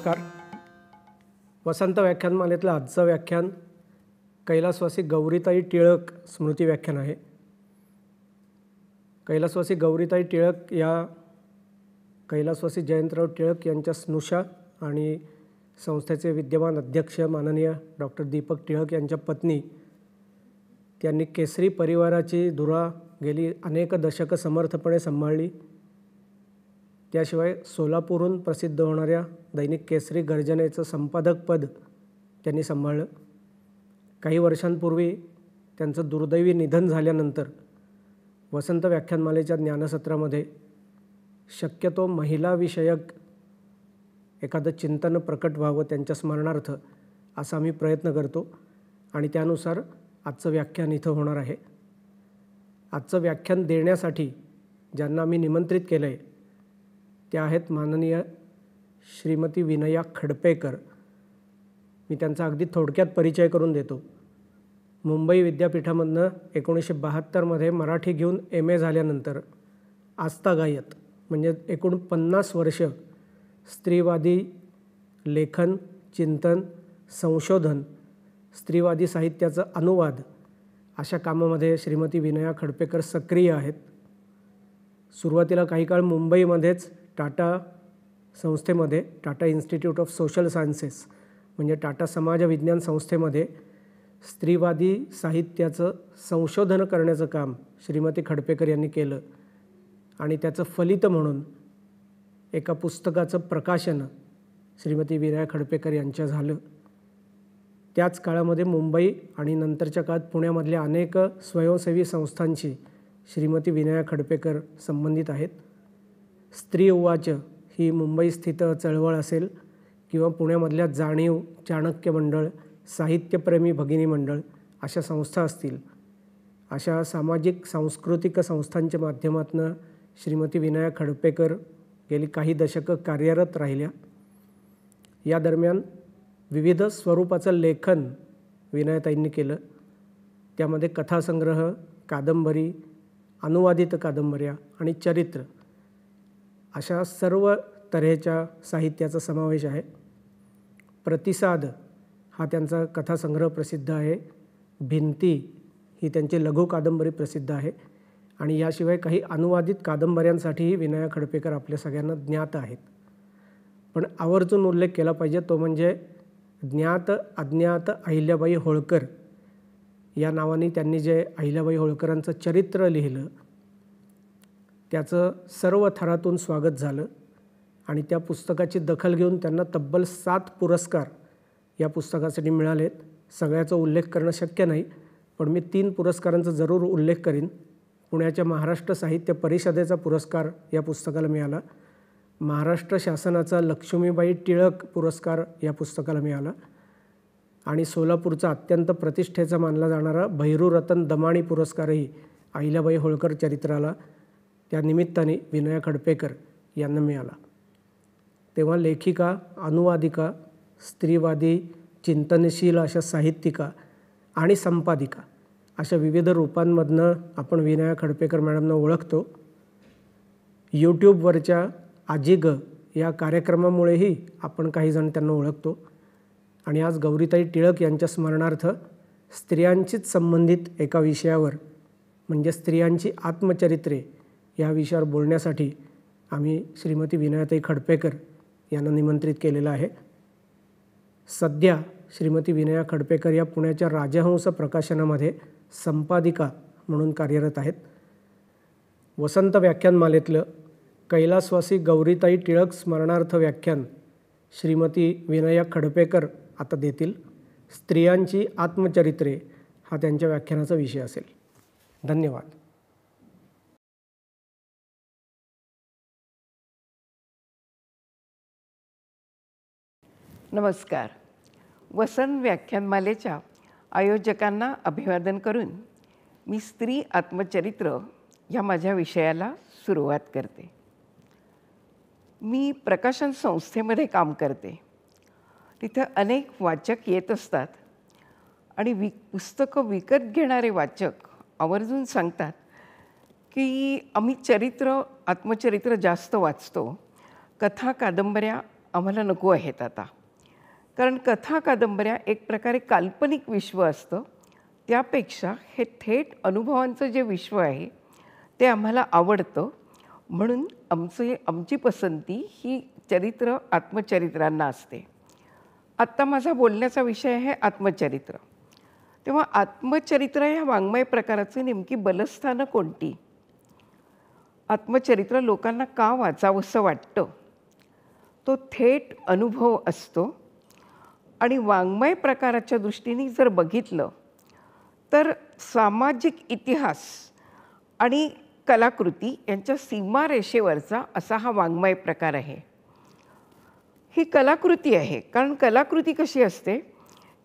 नमस्कार. वसंत व्याख्यानमालेतलं आजचं व्याख्यान कैलासवासी गौरीताई टिळक स्मृती व्याख्यान आहे. कैलासवासी गौरीताई टिळक या कैलासवासी जयंतराव टिळक यांच्या स्नुषा आणि संस्थेचे विद्यमान अध्यक्ष माननीय डॉक्टर दीपक टिळक यांच्या पत्नी. त्यांनी केसरी परिवाराची धुरा गेली अनेक दशकं समर्थपणे सांभाळली. त्याशिवाय सोलापूरहून प्रसिद्ध होणाऱ्या दैनिक केसरी गर्जनेचं संपादकपद त्यांनी सांभाळलं. काही वर्षांपूर्वी त्यांचं दुर्दैवी निधन झाल्यानंतर वसंत व्याख्यानमालेच्या ज्ञानसत्रामध्ये शक्यतो महिलाविषयक एखादं चिंतन प्रकट व्हावं त्यांच्या स्मरणार्थ असा आम्ही प्रयत्न करतो आणि त्यानुसार आजचं व्याख्यान इथं होणार आहे. आजचं व्याख्यान देण्यासाठी ज्यांना आम्ही निमंत्रित केलं आहे त्या आहेत माननीय श्रीमती विनया खडपेकर. मी त्यांचा अगदी थोडक्यात परिचय करून देतो. मुंबई विद्यापीठामधनं 1972मध्ये मराठी घेऊन MA झाल्यानंतर आस्थागायत म्हणजे एकूण 50 वर्ष स्त्रीवादी लेखन, चिंतन, संशोधन, स्त्रीवादी साहित्याचा अनुवाद अशा कामामध्ये श्रीमती विनया खडपेकर सक्रिय आहेत. सुरुवातीला काही काळ मुंबईमध्येच टाटा संस्थेमध्ये, Tata institute of social sciences म्हणजे टाटा समाज विज्ञान संस्थेमध्ये स्त्रीवादी साहित्याचं संशोधन करण्याचं काम श्रीमती खडपेकर यांनी केलं आणि त्याचं फलित म्हणून एका पुस्तकाचं प्रकाशन श्रीमती विनया खडपेकर यांच्या झालं. त्याच काळामध्ये मुंबई आणि नंतरच्या काळात पुण्यामधल्या अनेक स्वयंसेवी संस्थांशी श्रीमती विनया खडपेकर संबंधित आहेत. स्त्री उवाच ही मुंबईस्थित चळवळ असेल किंवा पुण्यामधल्या जाणीव, चाणक्य मंडळ, साहित्यप्रेमी भगिनी मंडळ अशा संस्था असतील, अशा सामाजिक सांस्कृतिक संस्थांच्या माध्यमातून श्रीमती विनया खडपेकर गेली काही दशकं कार्यरत राहिल्या. या दरम्यान विविध स्वरूपाचं लेखन विनयाताईंनी केलं. त्यामध्ये कथासंग्रह, कादंबरी, अनुवादित कादंबऱ्या आणि चरित्र अशा सर्व तऱ्हेच्या साहित्याचा समावेश आहे. प्रतिसाद हा त्यांचा कथासंग्रह प्रसिद्ध आहे. भिंती ही त्यांची लघु कादंबरी प्रसिद्ध आहे आणि याशिवाय काही अनुवादित कादंबऱ्यांसाठीही विनया खडपेकर आपल्या सगळ्यांना ज्ञात आहेत. पण आवर्जून उल्लेख केला पाहिजे तो म्हणजे ज्ञात अज्ञात अहिल्याबाई होळकर या नावाने त्यांनी जे अहिल्याबाई होळकरांचं चरित्र लिहिलं त्याचं सर्व थरातून स्वागत झालं आणि त्या पुस्तकाची दखल घेऊन त्यांना तब्बल 7 पुरस्कार या पुस्तकासाठी मिळालेत. सगळ्याचा उल्लेख करणं शक्य नाही, पण मी 3 पुरस्कारांचा जरूर उल्लेख करीन. पुण्याच्या महाराष्ट्र साहित्य परिषदेचा पुरस्कार या पुस्तकाला मिळाला. महाराष्ट्र शासनाचा लक्ष्मीबाई टिळक पुरस्कार या पुस्तकाला मिळाला आणि सोलापूरचा अत्यंत प्रतिष्ठेचा मानला जाणारा भैरूरतन दमाणी पुरस्कारही अहिल्याबाई होळकर चरित्राला त्या निमित्ताने विनया खडपेकर यांना मिळाला. तेव्हा लेखिका, अनुवादिका, स्त्रीवादी, चिंतनशील अशा साहित्यिका आणि संपादिका अशा विविध रूपांमधनं आपण विनया खडपेकर मॅडमना ओळखतो. यूट्यूबवरच्या आजी ग या कार्यक्रमामुळेही आपण काहीजण त्यांना ओळखतो आणि आज गौरीताई टिळक यांच्या स्मरणार्थ स्त्रियांशीच संबंधित एका विषयावर म्हणजे स्त्रियांची आत्मचरित्रे या विषयावर बोलण्यासाठी आम्ही श्रीमती विनयाताई खडपेकर यांना निमंत्रित केलेलं आहे. सध्या श्रीमती विनया खडपेकर या पुण्याच्या राजहंस प्रकाशनामध्ये संपादिका म्हणून कार्यरत आहेत. वसंत व्याख्यानमालेतलं कैलासवासी गौरीताई टिळक स्मरणार्थ व्याख्यान श्रीमती विनया खडपेकर आता देतील. स्त्रियांची आत्मचरित्रे हा त्यांच्या व्याख्यानाचा विषय असेल. धन्यवाद. नमस्कार. वसंत व्याख्यानमालेच्या आयोजकांना अभिवादन करून मी स्त्री आत्मचरित्र ह्या माझ्या विषयाला सुरुवात करते. मी प्रकाशन संस्थेमध्ये काम करते. तिथं अनेक वाचक येत असतात आणि पुस्तकं विकत घेणारे वाचक आवर्जून सांगतात की आम्ही आत्मचरित्र जास्त वाचतो, कथा कादंबऱ्या आम्हाला नको आहेत आता. कारण कथा कादंबऱ्या एक प्रकारे काल्पनिक विश्व असतं, त्यापेक्षा हे थेट अनुभवांचं जे विश्व आहे ते आम्हाला आवडतं. म्हणून आमची पसंती ही चरित्र आत्मचरित्रांना असते. आत्ता माझा बोलण्याचा विषय आहे आत्मचरित्र. तेव्हा आत्मचरित्र या वाङ्मय प्रकाराची नेमकी बलस्थानं कोणती? आत्मचरित्र लोकांना का वाचावंसं वाटतं? तो थेट अनुभव असतो आणि वाङ्मय प्रकाराच्या दृष्टीने जर बघितलं तर सामाजिक इतिहास आणि कलाकृती यांच्या सीमारेषेवरचा असा हा वाङ्मय प्रकार आहे. ही कलाकृती आहे, कारण कलाकृती कशी असते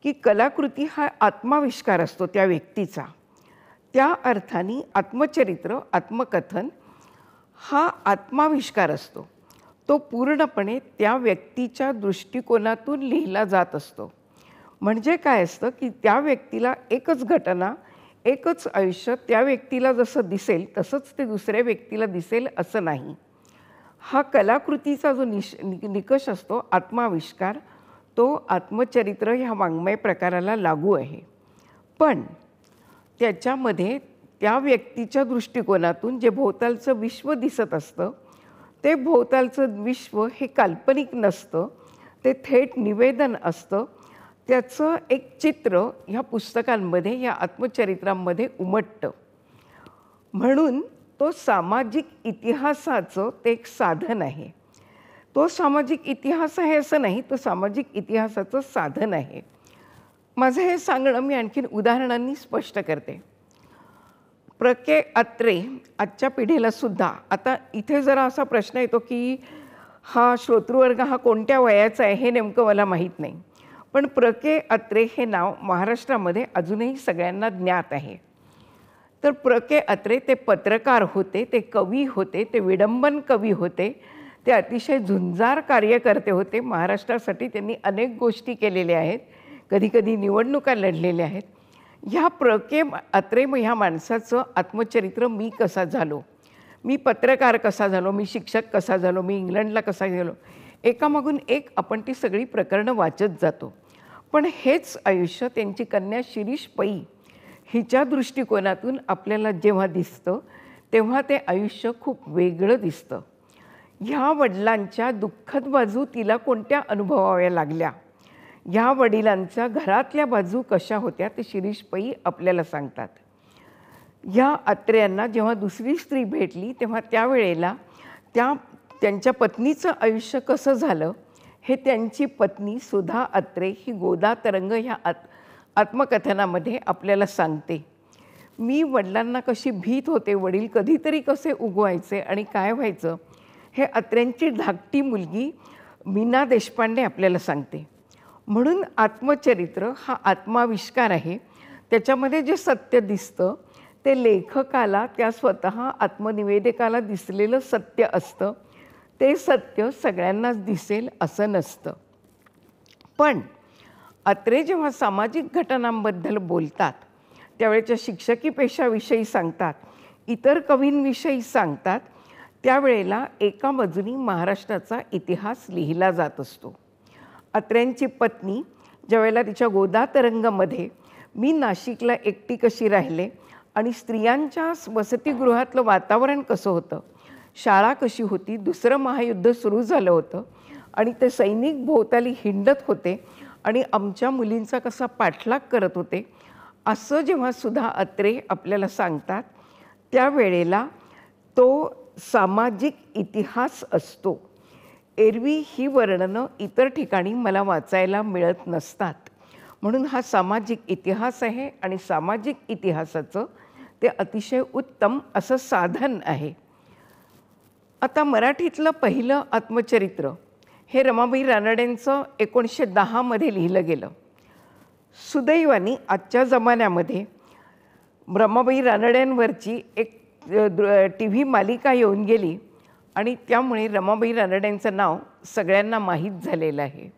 की कलाकृती हा आत्माविष्कार असतो त्या व्यक्तीचा. त्या अर्थाने आत्मचरित्र, आत्मकथन हा आत्माविष्कार असतो. तो पूर्णपणे त्या व्यक्तीच्या दृष्टिकोनातून लिहिला जात असतो. म्हणजे काय असतं की त्या व्यक्तीला एकच घटना, एकच आयुष्य त्या व्यक्तीला जसं दिसेल तसंच ते दुसऱ्या व्यक्तीला दिसेल असं नाही. हा कलाकृतीचा जो निकष असतो आत्माविष्कार, तो आत्मचरित्र ह्या वाङ्मय प्रकाराला लागू आहे. पण त्याच्यामध्ये त्या व्यक्तीच्या दृष्टिकोनातून जे भोवतालचं विश्व दिसत असतं ते भोवतालचं विश्व हे काल्पनिक नसतं, ते थेट निवेदन असतं. त्याचं एक चित्र ह्या पुस्तकांमध्ये, या आत्मचरित्रांमध्ये उमटतं. म्हणून तो सामाजिक इतिहासाचं ते एक साधन आहे. तो सामाजिक इतिहास आहे असं नाही, तो सामाजिक इतिहासाचं साधन आहे. माझं हे सांगणं मी आणखीन उदाहरणांनी स्पष्ट करते. प्र के अत्रे आजच्या पिढीलासुद्धा, आता इथे जरा असा प्रश्न येतो की हा श्रोतृवर्ग हा कोणत्या वयाचा आहे हे नेमकं मला माहीत नाही. पण प्र के अत्रे हे नाव महाराष्ट्रामध्ये अजूनही सगळ्यांना ज्ञात आहे. तर प्र के अत्रे ते पत्रकार होते, ते कवी होते, ते विडंबन कवी होते, ते अतिशय झुंजार कार्यकर्ते होते. महाराष्ट्रासाठी त्यांनी अनेक गोष्टी केलेल्या आहेत, कधीकधी निवडणुका लढलेल्या आहेत. ह्या प्र के अत्रे ह्या माणसाचं आत्मचरित्र मी कसा झालो, मी पत्रकार कसा झालो, मी शिक्षक कसा झालो, मी इंग्लंडला कसा गेलो, एकामागून एक आपण ती सगळी प्रकरणं वाचत जातो. पण हेच आयुष्य त्यांची कन्या शिरीष पै हिच्या दृष्टिकोनातून आपल्याला जेव्हा दिसतं तेव्हा ते आयुष्य खूप वेगळं दिसतं. ह्या वडिलांच्या दुःखद बाजू तिला कोणत्या अनुभवाव्या लागल्या, ह्या वडिलांच्या घरातल्या बाजू कशा होत्या ते शिरीष पै आपल्याला सांगतात. ह्या अत्रेयांना जेव्हा दुसरी स्त्री भेटली तेव्हा त्यावेळेला त्यांच्या पत्नीचं आयुष्य कसं झालं हे त्यांची पत्नी सुधा अत्रे ही गोदा तरंग ह्या आत्मकथनामध्ये आपल्याला सांगते. मी वडिलांना कशी भीत होते, वडील कधीतरी कसे उगवायचे आणि काय व्हायचं हे अत्र्यांची धाकटी मुलगी मीना देशपांडे आपल्याला सांगते. म्हणून आत्मचरित्र हा आत्माविष्कार आहे. त्याच्यामध्ये जे सत्य दिसतं ते लेखकाला, त्या स्वतः आत्मनिवेदकाला दिसलेलं सत्य असतं. ते सत्य सगळ्यांनाच दिसेल असं नसतं. पण अत्रे जेव्हा सामाजिक घटनांबद्दल बोलतात त्यावेळेच्या शिक्षकी पेशाविषयी सांगतात, इतर कवींविषयी सांगतात, त्यावेळेला एका बाजूनी महाराष्ट्राचा इतिहास लिहिला जात असतो. अत्र्यांची पत्नी ज्यावेळेला तिच्या गोदा तरंगमध्ये मी नाशिकला एकटी कशी राहिले आणि स्त्रियांच्या वसतिगृहातलं वातावरण कसं होतं, शाळा कशी होती, दुसरं महायुद्ध सुरू झालं होतं आणि ते सैनिक भोवताली हिंडत होते आणि आमच्या मुलींचा कसा पाठलाग करत होते, असं जेव्हा सुधा अत्रे आपल्याला सांगतात त्यावेळेला तो सामाजिक इतिहास असतो. एरवी ही वर्णनं इतर ठिकाणी मला वाचायला मिळत नसतात. म्हणून हा सामाजिक इतिहास आहे आणि सामाजिक इतिहासाचं ते अतिशय उत्तम असं साधन आहे. आता मराठीतलं पहिलं आत्मचरित्र हे रमाबाई रानडेंचं 1910 लिहिलं गेलं. सुदैवाने आजच्या जमान्यामध्ये रमाबाई रानड्यांवरची एक TV मालिका येऊन गेली आणि त्यामुळे रमाबाई रानडेंचं नाव सगळ्यांना माहीत झालेलं आहे.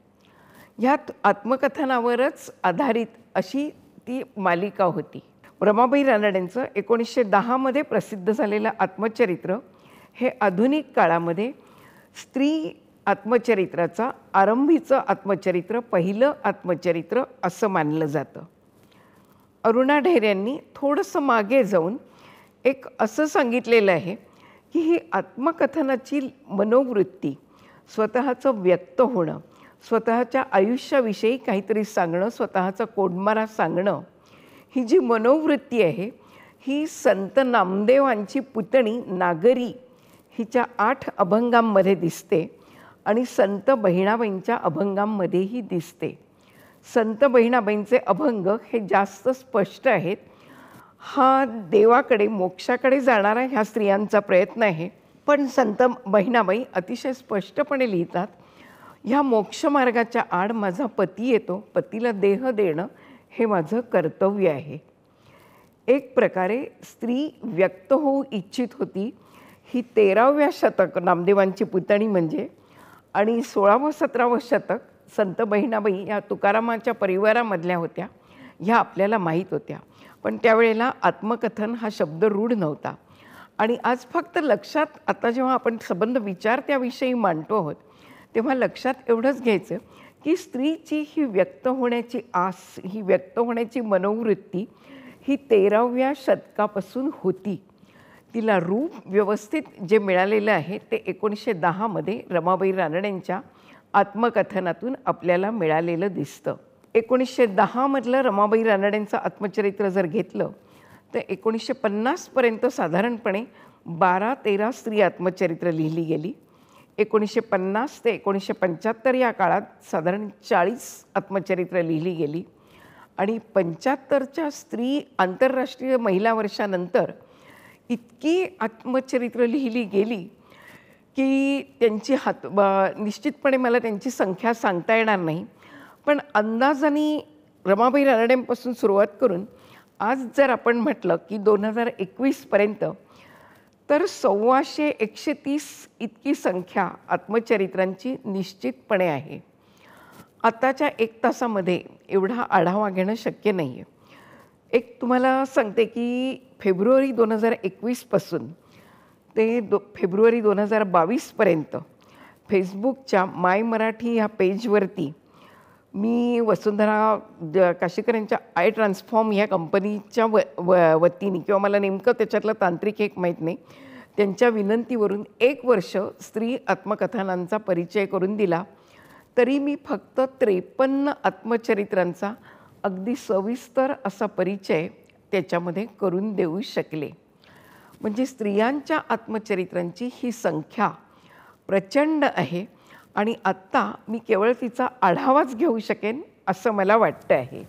ह्यात आत्मकथनावरच आधारित अशी ती मालिका होती. रमाबाई रानडेंचं 1910 प्रसिद्ध झालेलं आत्मचरित्र हे आधुनिक काळामध्ये स्त्री आत्मचरित्राचा आरंभीचं आत्मचरित्र, पहिलं आत्मचरित्र असं मानलं जातं. अरुणा ढेर यांनी थोडंसं मागे जाऊन एक असं सांगितलेलं आहे की ही आत्मकथनाची मनोवृत्ती, स्वतःचं व्यक्त होणं, स्वतःच्या आयुष्याविषयी काहीतरी सांगणं, स्वतःचा कोडमारा सांगणं, ही जी मनोवृत्ती आहे ही संत नामदेवांची पुतणी नागरी हिच्या 8 अभंगांमध्ये दिसते आणि संत बहिणाबाईंच्या अभंगांमध्येही दिसते. संत बहिणाबाईंचे अभंग हे जास्त स्पष्ट आहेत. हा देवाकडे, मोक्षाकडे जाणारा ह्या स्त्रियांचा प्रयत्न आहे. पण संत बहिणाबाई अतिशय स्पष्टपणे लिहितात, ह्या मोक्षमार्गाच्या आड माझा पती येतो, पतीला देह देणं हे माझं कर्तव्य आहे. एक प्रकारे स्त्री व्यक्त होऊ इच्छित होती. ही 13व्या शतक नामदेवांची पुतणी म्हणजे, आणि 16वं 17वं शतक संत बहिणाबाई या तुकारामाच्या परिवारामधल्या होत्या, ह्या आपल्याला माहीत होत्या. पण त्यावेळेला आत्मकथन हा शब्द रूढ नव्हता. आणि आज फक्त लक्षात, आता जेव्हा आपण संबंध विचार त्याविषयी मांडतो आहोत तेव्हा लक्षात एवढंच घ्यायचं की स्त्रीची ही व्यक्त होण्याची आस, ही व्यक्त होण्याची मनोवृत्ती ही 13व्या शतकापासून होती. तिला रूप व्यवस्थित जे मिळालेलं आहे ते 1910 मध्ये रमाबाई रानडेंच्या आत्मकथनातून आपल्याला मिळालेलं दिसतं. 1910 मधलं रमाबाई रानडेंचं आत्मचरित्र जर घेतलं तर 1950 पर्यंत साधारणपणे 12-13 स्त्री आत्मचरित्र लिहिली गेली. 1950 ते 1975 या काळात साधारण 40 आत्मचरित्र लिहिली गेली. आणि 75च्या स्त्री आंतरराष्ट्रीय महिला वर्षानंतर इतकी आत्मचरित्र लिहिली गेली की त्यांची निश्चितपणे मला त्यांची संख्या सांगता येणार नाही. पण अंदाजाने रमाबाई रानडेंपासून सुरुवात करून आज जर आपण म्हटलं की 2021 पर्यंत तर 125-130 इतकी संख्या आत्मचरित्रांची निश्चितपणे आहे. आताच्या 1 तासामध्ये एवढा आढावा घेणं शक्य नाही आहे. एक तुम्हाला सांगते की फेब्रुवारी 2021 पासून ते फेब्रुवारी 2022 पर्यंत फेसबुकच्या माय मराठी ह्या पेजवरती मी वसुंधरा काशीकर यांच्या आय ट्रान्सफॉर्म ह्या कंपनीच्या वतीने, किंवा मला नेमकं त्याच्यातलं तांत्रिक एक माहीत नाही, त्यांच्या विनंतीवरून 1 वर्ष स्त्री आत्मकथनांचा परिचय करून दिला. तरी मी फक्त 53 आत्मचरित्रांचा अगदी सविस्तर असा परिचय त्याच्यामध्ये करून देऊ शकले. म्हणजे स्त्रियांच्या आत्मचरित्रांची ही संख्या प्रचंड आहे आणि आत्ता मी केवळ तिचा आढावाच घेऊ शकेन असं मला वाटतं आहे.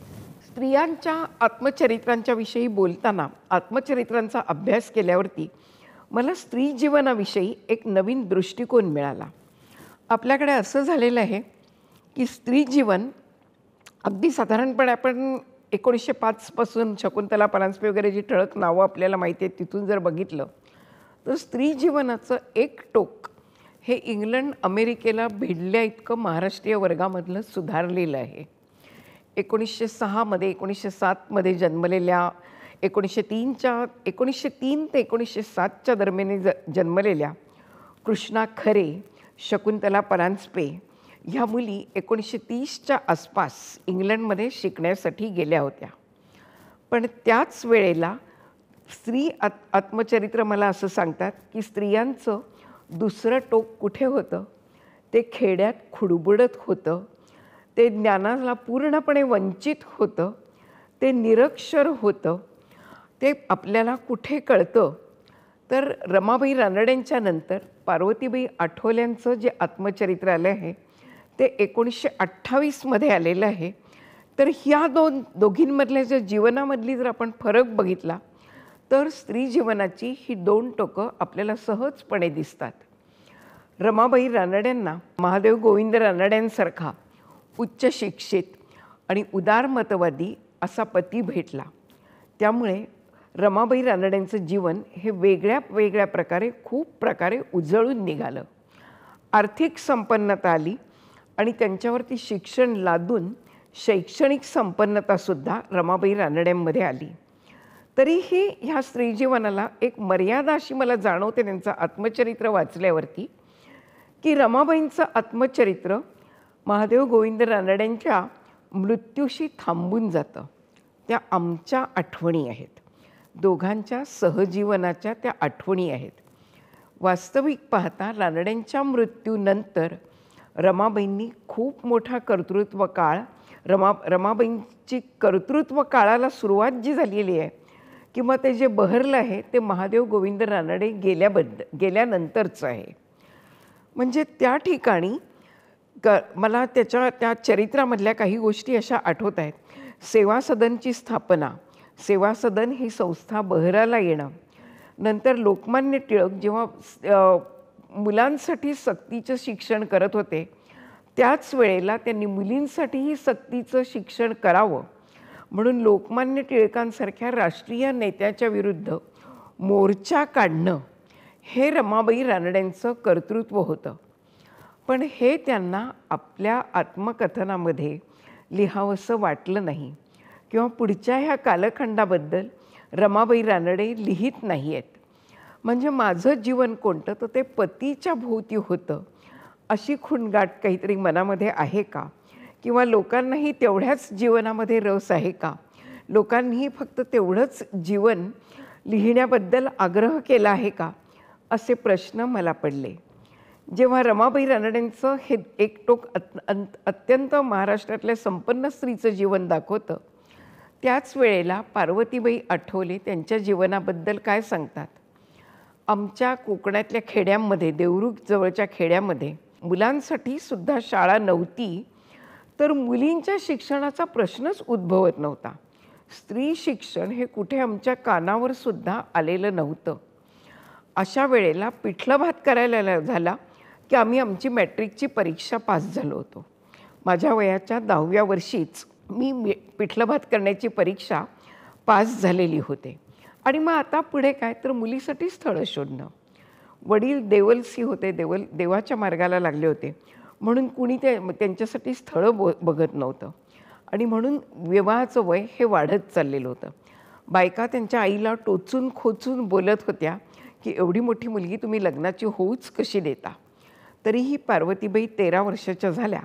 स्त्रियांच्या आत्मचरित्रांच्या विषयी बोलताना, आत्मचरित्रांचा अभ्यास केल्यावरती मला स्त्री जीवनाविषयी एक नवीन दृष्टिकोन मिळाला. आपल्याकडे असं झालेलं आहे की स्त्री जीवन अगदी साधारणपणे आपण 1905 पासून शकुंतला परांजपे वगैरे जी ठळक नावं आपल्याला माहिती आहेत तिथून जर बघितलं तर स्त्री जीवनाचं एक टोक हे इंग्लंड अमेरिकेला भिडल्या इतकं महाराष्ट्रीय वर्गामधलं सुधारलेलं आहे. 1906 मध्ये 1907 मध्ये जन्मलेल्या, 1903 ते 1907 दरम्यान जन्मलेल्या कृष्णा खरे, शकुंतला परांजपे ह्या मुली 1930च्या आसपास इंग्लंडमध्ये शिकण्यासाठी गेल्या होत्या. पण त्याच वेळेला स्त्री आत्मचरित्र मला असं सांगतात की स्त्रियांचं दुसरं टोक कुठे होतं, ते खेड्यात खुडबुडत होतं, ते ज्ञानाला पूर्णपणे वंचित होतं, ते निरक्षर होतं. ते आपल्याला कुठे कळतं तर रमाबाई रानडेंच्या नंतर पार्वतीबाई आठवल्यांचं जे आत्मचरित्र आलं आहे ते 1928 मध्ये आलेलं आहे. तर ह्या दोघींमधल्या ज्या जीवनामधली जर आपण फरक बघितला तर स्त्री जीवनाची ही 2 टोकं आपल्याला सहजपणे दिसतात. रमाबाई रानड्यांना महादेव गोविंद रानड्यांसारखा उच्च शिक्षित आणि उदारमतवादी असा पती भेटला. त्यामुळे रमाबाई रानड्यांचं जीवन हे वेगळ्या प्रकारे खूप प्रकारे उजळून निघालं. आर्थिक संपन्नता आली आणि त्यांच्यावरती शिक्षण लादून शैक्षणिक संपन्नतासुद्धा रमाबाई रानड्यांमध्ये आली. तरीही ह्या स्त्री जीवनाला एक मर्यादा अशी मला जाणवते त्यांचं आत्मचरित्र वाचल्यावरती की रमाबाईंचं आत्मचरित्र महादेव गोविंद रानड्यांच्या मृत्यूशी थांबून जातं. त्या आमच्या आठवणी आहेत, दोघांच्या सहजीवनाच्या त्या आठवणी आहेत. वास्तविक पाहता रानड्यांच्या मृत्यूनंतर रमाबाईंनी खूप मोठा कर्तृत्व काळ, रमाबाईंची कर्तृत्व काळाला सुरुवात जी झालेली आहे किंवा ते जे बहरलं आहे ते महादेव गोविंद रानडे गेल्यानंतरचं आहे. म्हणजे त्या ठिकाणी मला त्या चरित्रामधल्या काही गोष्टी अशा आठवत आहेत. सेवा सदनची स्थापना, सेवा सदन ही संस्था बहराला येणं, नंतर लोकमान्य टिळक जेव्हा मुलांसाठी सक्तीचं शिक्षण करत होते त्याच वेळेला त्यांनी मुलींसाठीही सक्तीचं शिक्षण करावं म्हणून लोकमान्य टिळकांसारख्या राष्ट्रीय नेत्याच्या विरुद्ध मोर्चा काढणं हे रमाबाई रानड्यांचं कर्तृत्व होतं. पण हे त्यांना आपल्या आत्मकथनामध्ये लिहावंसं वाटलं नाही किंवा पुढच्या ह्या कालखंडाबद्दल रमाबाई रानडे लिहित नाही आहेत. म्हणजे माझं जीवन कोणतं तर ते पतीच्या भोवती होतं अशी खुणगाठ काहीतरी मनामध्ये आहे का, किंवा लोकांनाही तेवढ्याच जीवनामध्ये रस आहे का, लोकांनीही फक्त तेवढंच जीवन लिहिण्याबद्दल आग्रह केला आहे का, असे प्रश्न मला पडले. जेव्हा रमाबाई रानडेंचं हे एक टोक अत्यंत महाराष्ट्रातल्या संपन्न स्त्रीचं जीवन दाखवतं, त्याच वेळेला पार्वतीबाई आठवले त्यांच्या जीवनाबद्दल काय सांगतात. आमच्या कोकणातल्या खेड्यांमध्ये, देवरुख जवळच्या खेड्यामध्ये मुलांसाठी सुद्धा शाळा नव्हती, तर मुलींच्या शिक्षणाचा प्रश्नच उद्भवत नव्हता. स्त्री शिक्षण हे कुठे आमच्या कानावर सुद्धा आलेलं नव्हतं. अशा वेळेला पिठलं भात करायला झाला की आम्ही आमची मॅट्रिकची परीक्षा पास झालो होतो. माझ्या वयाच्या 10व्या वर्षीच मी पिठलं भात करण्याची परीक्षा पास झालेली होते. आणि मग आता पुढे काय तर मुलीसाठी स्थळं शोधणं. वडील देवलसी होते, देवाच्या मार्गाला लागले होते, म्हणून कुणी त्यांच्यासाठी स्थळं बघत नव्हतं. आणि म्हणून विवाहाचं वय हे वाढत चाललेलं होतं. बायका त्यांच्या आईला टोचून खोचून बोलत होत्या की एवढी मोठी मुलगी तुम्ही लग्नाची होऊच कशी देता. तरीही पार्वतीबाई 13 वर्षाच्या झाल्या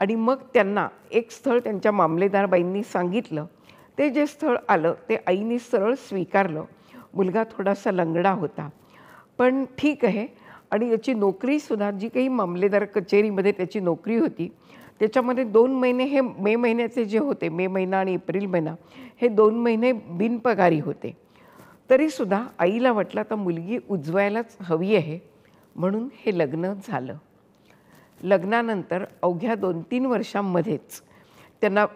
आणि मग त्यांना एक स्थळ त्यांच्या मामलेदारबाईंनी सांगितलं. ते जे स्थळ आलं ते आईने सरळ स्वीकारलं. मुलगा थोडासा लंगडा होता, पण ठीक आहे. आणि याची नोकरीसुद्धा, जी काही मामलेदार कचेरीमध्ये त्याची नोकरी होती, त्याच्यामध्ये 2 महिने हे मे महिन्याचे जे होते, मे महिना आणि एप्रिल महिना, हे 2 महिने बिनपगारी होते. तरीसुद्धा आईला वाटलं आता मुलगी उजवायलाच हवी आहे, म्हणून हे लग्न झालं. लग्नानंतर अवघ्या 2-3 वर्षांमध्येच त्यांना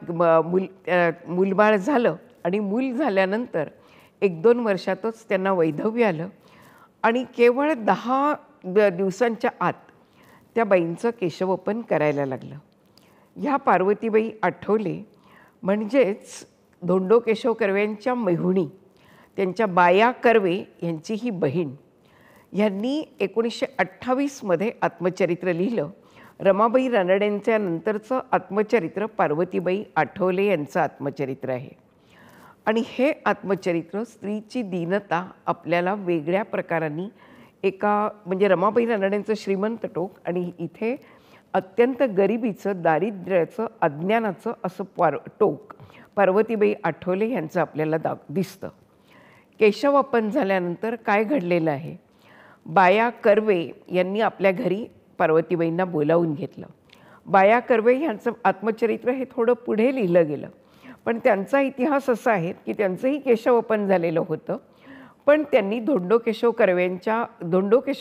मूलबाळ झालं आणि मूल झाल्यानंतर 1-2 वर्षातच त्यांना वैधव्य आलं आणि केवळ 10 दिवसांच्या आत त्या बाईंचं केशवपन करायला लागलं. ह्या पार्वतीबाई आठवले म्हणजेच धोंडो केशव कर्व्यांच्या मेहुणी, त्यांच्या बाया कर्वे यांची ही बहीण. ह्यांनी 1928मध्ये आत्मचरित्र लिहिलं. रमाबाई रानडेंच्या नंतरचं आत्मचरित्र पार्वतीबाई आठवले यांचं आत्मचरित्र आहे. आणि हे आत्मचरित्र स्त्रीची दीनता आपल्याला वेगळ्या प्रकारांनी म्हणजे रमाबाई रानडेंचं श्रीमंत टोक आणि इथे अत्यंत गरिबीचं, दारिद्र्याचं, अज्ञानाचं असं टोक पार्वतीबाई आठवले यांचं आपल्याला दिसतं. केशवपन झाल्यानंतर काय घडलेलं आहे. बाया कर्वे यांनी आपल्या घरी पार्वतीबाईंना बोलावून घेतलं. बाया कर्वे यांचं आत्मचरित्र हे थोडं पुढे लिहिलं गेलं, पण त्यांचा इतिहास असा आहे की त्यांचंही केशवपन झालेलं होतं, पण त्यांनी धोंडो केशव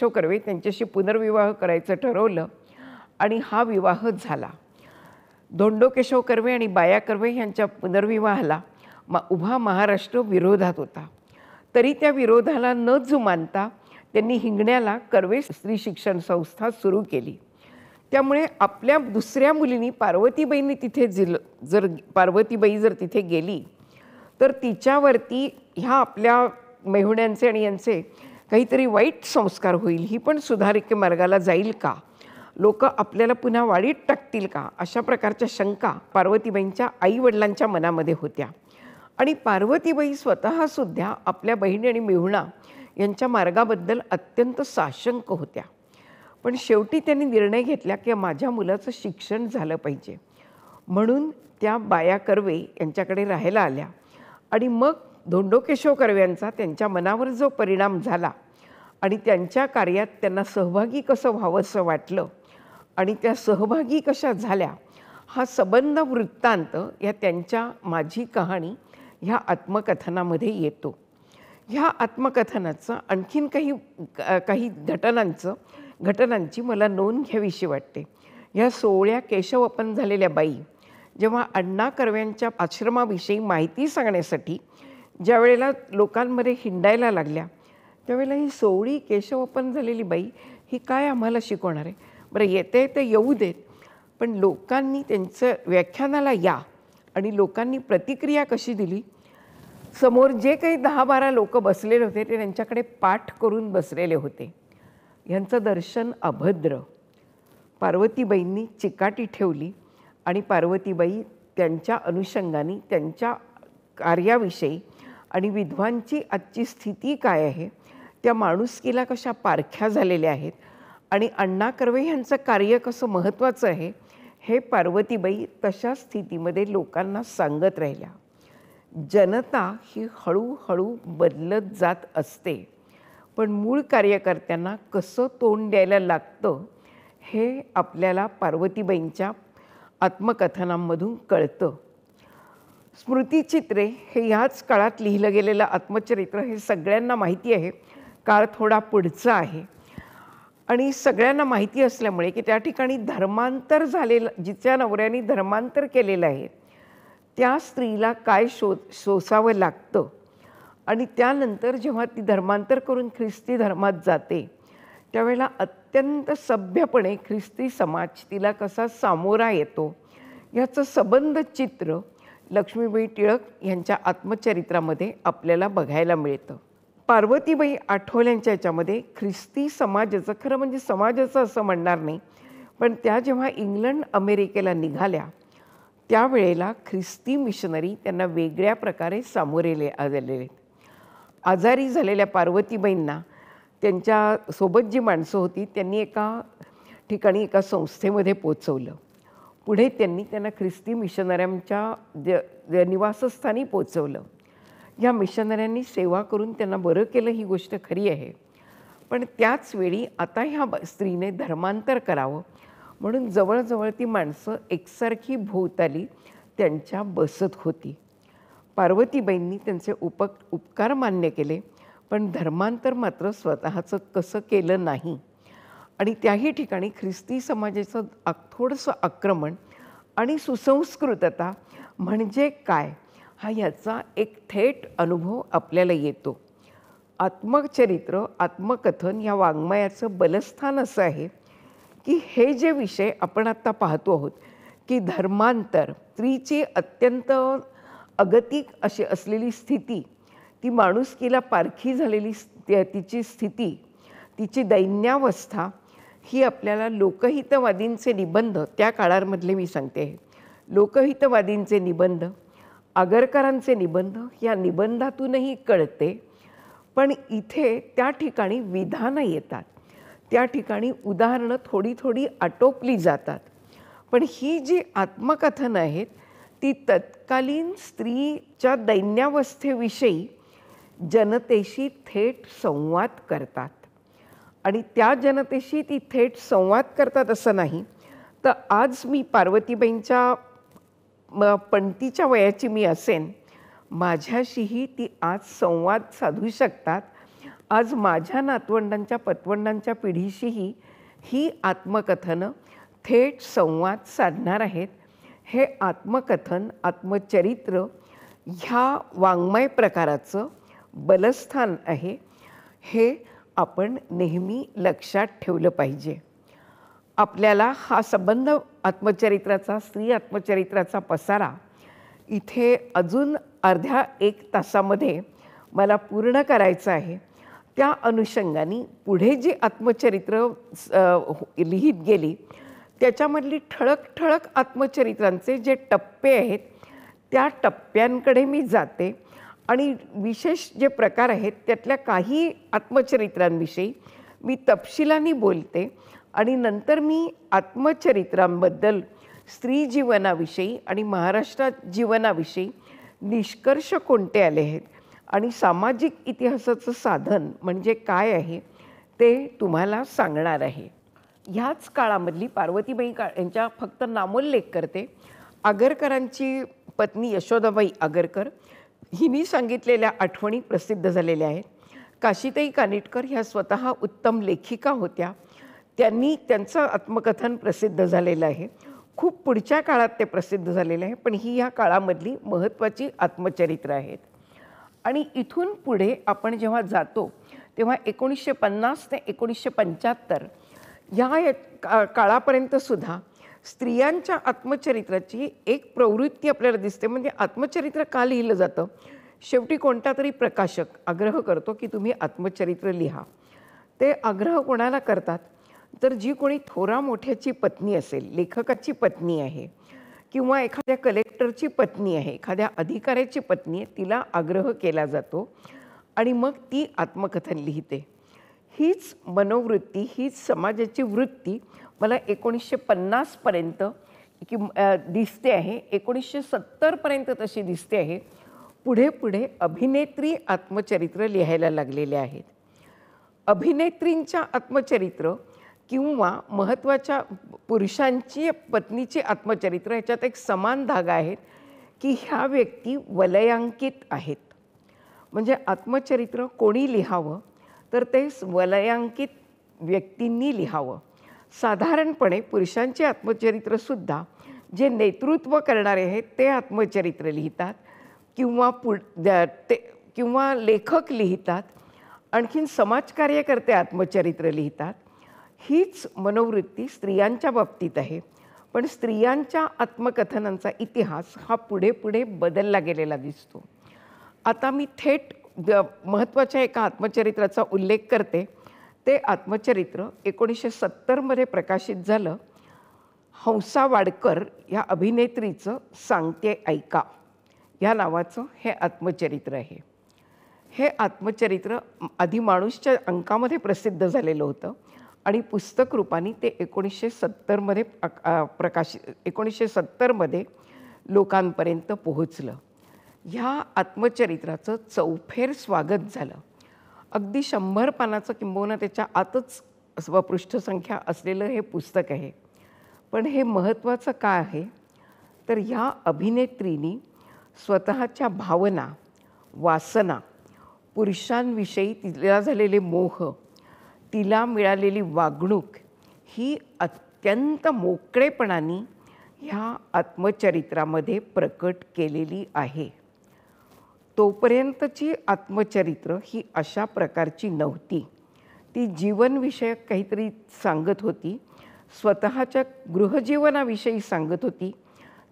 कर्वे त्यांच्याशी पुनर्विवाह करायचं ठरवलं आणि हा विवाह झाला. धोंडो केशव कर्वे आणि बाया कर्वे यांच्या पुनर्विवाहाला उभा महाराष्ट्र विरोधात होता. तरी त्या विरोधाला न जुमानता त्यांनी हिंगण्याला कर्वे स्त्री शिक्षण संस्था सुरू केली. त्यामुळे आपल्या दुसऱ्या मुलींनी पार्वतीबाईंनी तिथे पार्वतीबाई जर तिथे गेली तर तिच्यावरती ह्या आपल्या मेहुण्यांचे आणि यांचे काहीतरी वाईट संस्कार होईल, ही पण सुधारिके मार्गाला जाईल का, लोक आपल्याला पुन्हा वाळीत टाकतील का, अशा प्रकारच्या शंका पार्वतीबाईंच्या आईवडिलांच्या मनामध्ये होत्या. आणि पार्वतीबाई स्वतःसुद्धा आपल्या बहिणी आणि मेहुणा यांच्या मार्गाबद्दल अत्यंत साशंक होत्या. पण शेवटी त्यांनी निर्णय घेतला की माझ्या मुलाचं शिक्षण झालं पाहिजे. म्हणून त्या बाया कर्वे यांच्याकडे राहायला आल्या आणि मग धोंडो केशव कर्वे यांचा त्यांच्या मनावर जो परिणाम झाला आणि त्यांच्या कार्यात त्यांना सहभागी कसं व्हावंसं वाटलं आणि त्या सहभागी कशा झाल्या, हा सबंध वृत्तांत या त्यांच्या माझी कहाणी ह्या आत्मकथनामध्ये येतो. ह्या आत्मकथनाचं आणखीन काही घटनांची मला नोंद घ्यावीशी वाटते. ह्या 16 केशवपन झालेल्या बाई जेव्हा अण्णा कर्व्यांच्या आश्रमाविषयी माहिती सांगण्यासाठी ज्या वेळेला लोकांमध्ये हिंडायला लागल्या, त्यावेळेला ही 16 केशवपन झालेली बाई ही काय आम्हाला शिकवणार आहे? बरं, येते ते येऊ देत, पण लोकांनी त्यांचं व्याख्यानाला या आणि लोकांनी प्रतिक्रिया कशी दिली. समोर जे काही 10-12 लोक बसलेले होते ते त्यांच्याकडे पाठ करून बसलेले होते. ह्यांचं दर्शन अभद्र. पार्वतीबाईंनी चिकाटी ठेवली आणि पार्वतीबाई त्यांच्या अनुषंगाने त्यांच्या कार्याविषयी आणि विद्वांची आजची स्थिती काय आहे, त्या माणुसकीला कशा पारख्या झालेल्या आहेत आणि अण्णा कर्वे यांचं कार्य कसं महत्त्वाचं आहे, हे पार्वतीबाई तशा स्थितीमध्ये लोकांना सांगत राहिल्या. जनता ही हळूहळू बदलत जात असते, पण मूळ कार्यकर्त्यांना कसं तोंड द्यायला लागतं हे आपल्याला पार्वतीबाईंच्या आत्मकथनांमधून कळतं. स्मृतिचित्रे हे ह्याच काळात लिहिलं गेलेलं आत्मचरित्र हे सगळ्यांना माहिती आहे. काळ थोडा पुढचा आहे आणि सगळ्यांना माहिती असल्यामुळे की त्या ठिकाणी धर्मांतर झालेलं, जिच्या नवऱ्याने धर्मांतर केलेलं आहे त्या स्त्रीला काय सोसावं लागतं आणि त्यानंतर जेव्हा ती धर्मांतर करून ख्रिस्ती धर्मात जाते त्यावेळेला अत्यंत सभ्यपणे ख्रिस्ती समाज तिला कसा सामोरा येतो, याचं सबंध चित्र लक्ष्मीबाई टिळक यांच्या आत्मचरित्रामध्ये आपल्याला बघायला मिळतं. पार्वतीबाई आठवल्यांच्या याच्यामध्ये ख्रिस्ती समाजाचं, खरं म्हणजे समाजाचं असं म्हणणार नाही, पण त्या जेव्हा इंग्लंड अमेरिकेला निघाल्या त्यावेळेला ख्रिस्ती मिशनरी त्यांना वेगळ्या प्रकारे सामोरे आलेले. आजारी झालेल्या पार्वतीबाईंना त्यांच्यासोबत जी माणसं होती त्यांनी एका ठिकाणी एका संस्थेमध्ये पोचवलं. पुढे त्यांना ख्रिस्ती मिशनऱ्यांच्या निवासस्थानी पोचवलं. या मिशनऱ्यांनी सेवा करून त्यांना बरं केलं, ही गोष्ट खरी आहे. पण त्याचवेळी आता ह्या स्त्रीने धर्मांतर करावं म्हणून जवळजवळ ती माणसं एकसारखी भोवताली त्यांच्या बसत होती. पार्वतीबाईंनी त्यांचे उपकार मान्य केले, पण धर्मांतर मात्र स्वतःचं कसं केलं नाही आणि त्याही ठिकाणी ख्रिस्ती समाजाचं थोडंसं आक्रमण आणि सुसंस्कृतता म्हणजे काय, हा याचा एक थेट अनुभव आपल्याला येतो. आत्मचरित्र, आत्मकथन या वाङ्मयाचं बलस्थान असं आहे की हे जे विषय आपण आत्ता पाहतो आहोत की धर्मांतर, स्त्रीची अत्यंत अगतिक अशी असलेली स्थिती, ती माणुसकीला पारखी झालेली तिची स्थिती, तिची दैन्यावस्था, ही आपल्याला लोकहितवादींचे निबंध, त्या काळामधले मी सांगते, लोकहितवादींचे निबंध, आगरकरांचे निबंध, या निबंधातूनही कळते. पण इथे त्या ठिकाणी विधानं येतात, त्या ठिकाणी उदाहरणं थोडी थोडी आटोपली जातात. पण ही जी आत्मकथनं आहेत ती तत्कालीन स्त्रीच्या दैन्यावस्थेविषयी जनतेशी थेट संवाद करतात आणि त्या जनतेशी ती थेट संवाद करतात असं नाही. तर आज मी पार्वतीबाईंच्या पणतीच्या वयाची मी असेन, माझ्याशीही ती आज संवाद साधू शकतात. आज माझ्या नातवंडांच्या पतवंडांच्या पिढीशीही ही आत्मकथनं थेट संवाद साधणार आहेत. हे आत्मकथन, आत्मचरित्र ह्या वाङ्मय प्रकाराचं बलस्थान आहे, हे आपण नेहमी लक्षात ठेवलं पाहिजे. आपल्याला हा संबंध आत्मचरित्राचा, स्त्री आत्मचरित्राचा पसारा इथे अजून अर्ध्या 1 तासामध्ये मला पूर्ण करायचं आहे. त्या अनुषंगाने पुढे जी आत्मचरित्र लिहित गेली त्याच्यामधली ठळक ठळक आत्मचरित्रांचे जे टप्पे आहेत त्या टप्प्यांकडे मी जाते आणि विशेष जे प्रकार आहेत त्यातल्या काही आत्मचरित्रांविषयी मी तपशिलाने बोलते आणि नंतर मी आत्मचरित्रांबद्दल, स्त्री जीवनाविषयी आणि महाराष्ट्रात जीवनाविषयी निष्कर्ष कोणते आले आहेत आणि सामाजिक इतिहासाचं साधन म्हणजे काय आहे ते तुम्हाला सांगणार आहे. ह्याच काळामधली पार्वतीबाई यांच्या फक्त नामोल्लेख करते. आगरकरांची पत्नी यशोदाबाई आगरकर हिनी सांगितलेल्या आठवणी प्रसिद्ध झालेल्या आहेत. काशीताई कानिटकर ह्या स्वतः उत्तम लेखिका होत्या. त्यांचं आत्मकथन प्रसिद्ध झालेलं आहे. खूप पुढच्या काळात ते प्रसिद्ध झालेलं आहे, पण ही ह्या काळामधली महत्त्वाची आत्मचरित्र आहेत. आणि इथून पुढे आपण जेव्हा जातो तेव्हा 1950 ते 1975 ह्या काळापर्यंतसुद्धा स्त्रियांच्या आत्मचरित्राची एक प्रवृत्ती आपल्याला दिसते. म्हणजे आत्मचरित्र का लिहिलं जातं? शेवटी कोणता तरी प्रकाशक आग्रह करतो की तुम्ही आत्मचरित्र लिहा. ते आग्रह कोणाला करतात? तर जी कोणी थोरा मोठ्याची पत्नी असेल, लेखकाची पत्नी आहे किंवा एखाद्या कलेक्टरची पत्नी आहे, एखाद्या अधिकाऱ्याची पत्नी आहे, तिला आग्रह केला जातो आणि मग ती आत्मकथन लिहिते. हीच मनोवृत्ती, हीच समाजाची वृत्ती मला 1950 पर्यंत दिसते आहे. 1970 पर्यंत तशी दिसते आहे. पुढे पुढे अभिनेत्री आत्मचरित्र लिहायला लागलेले आहेत. अभिनेत्रींच्या आत्मचरित्र किंवा महत्त्वाच्या पुरुषांची पत्नीची आत्मचरित्र ह्याच्यात एक समान धागा आहे की ह्या व्यक्ती वलयांकित आहेत. म्हणजे आत्मचरित्र कोणी लिहावं तर ते वलयांकित व्यक्तींनी लिहावं. साधारणपणे पुरुषांचे आत्मचरित्रसुद्धा जे नेतृत्व करणारे आहेत ते आत्मचरित्र लिहितात किंवा लेखक लिहितात. आणखीन समाजकार्यकर्ते आत्मचरित्र लिहितात. हीच मनोवृत्ती स्त्रियांच्या बाबतीत आहे. पण स्त्रियांच्या आत्मकथनांचा इतिहास हा पुढे पुढे बदलला गेलेला दिसतो. आता मी थेट महत्त्वाच्या एका आत्मचरित्राचा उल्लेख करते. ते आत्मचरित्र 1970 प्रकाशित झालं. हंसा वाडकर या अभिनेत्रीचं सांगते ऐका या नावाचं हे आत्मचरित्र आहे. हे आत्मचरित्र आधी माणूसच्या अंकामध्ये प्रसिद्ध झालेलं होतं आणि पुस्तक रूपाने ते 1970 लोकांपर्यंत पोहोचलं. ह्या आत्मचरित्राचं चौफेर स्वागत झालं. अगदी 100 पानाचं किंबहुना त्याच्या आतच पृष्ठसंख्या असलेलं हे पुस्तक आहे. पण हे महत्त्वाचं काय आहे तर ह्या अभिनेत्रीनी स्वतःच्या भावना, वासना, पुरुषांविषयी तिला झालेले मोह, तिला मिळालेली वागणूक ही अत्यंत मोकळेपणाने ह्या आत्मचरित्रामध्ये प्रकट केलेली आहे. तोपर्यंतची आत्मचरित्र ही अशा प्रकारची नव्हती. ती जीवनविषयक काहीतरी सांगत होती, स्वतःच्या गृहजीवनाविषयी सांगत होती,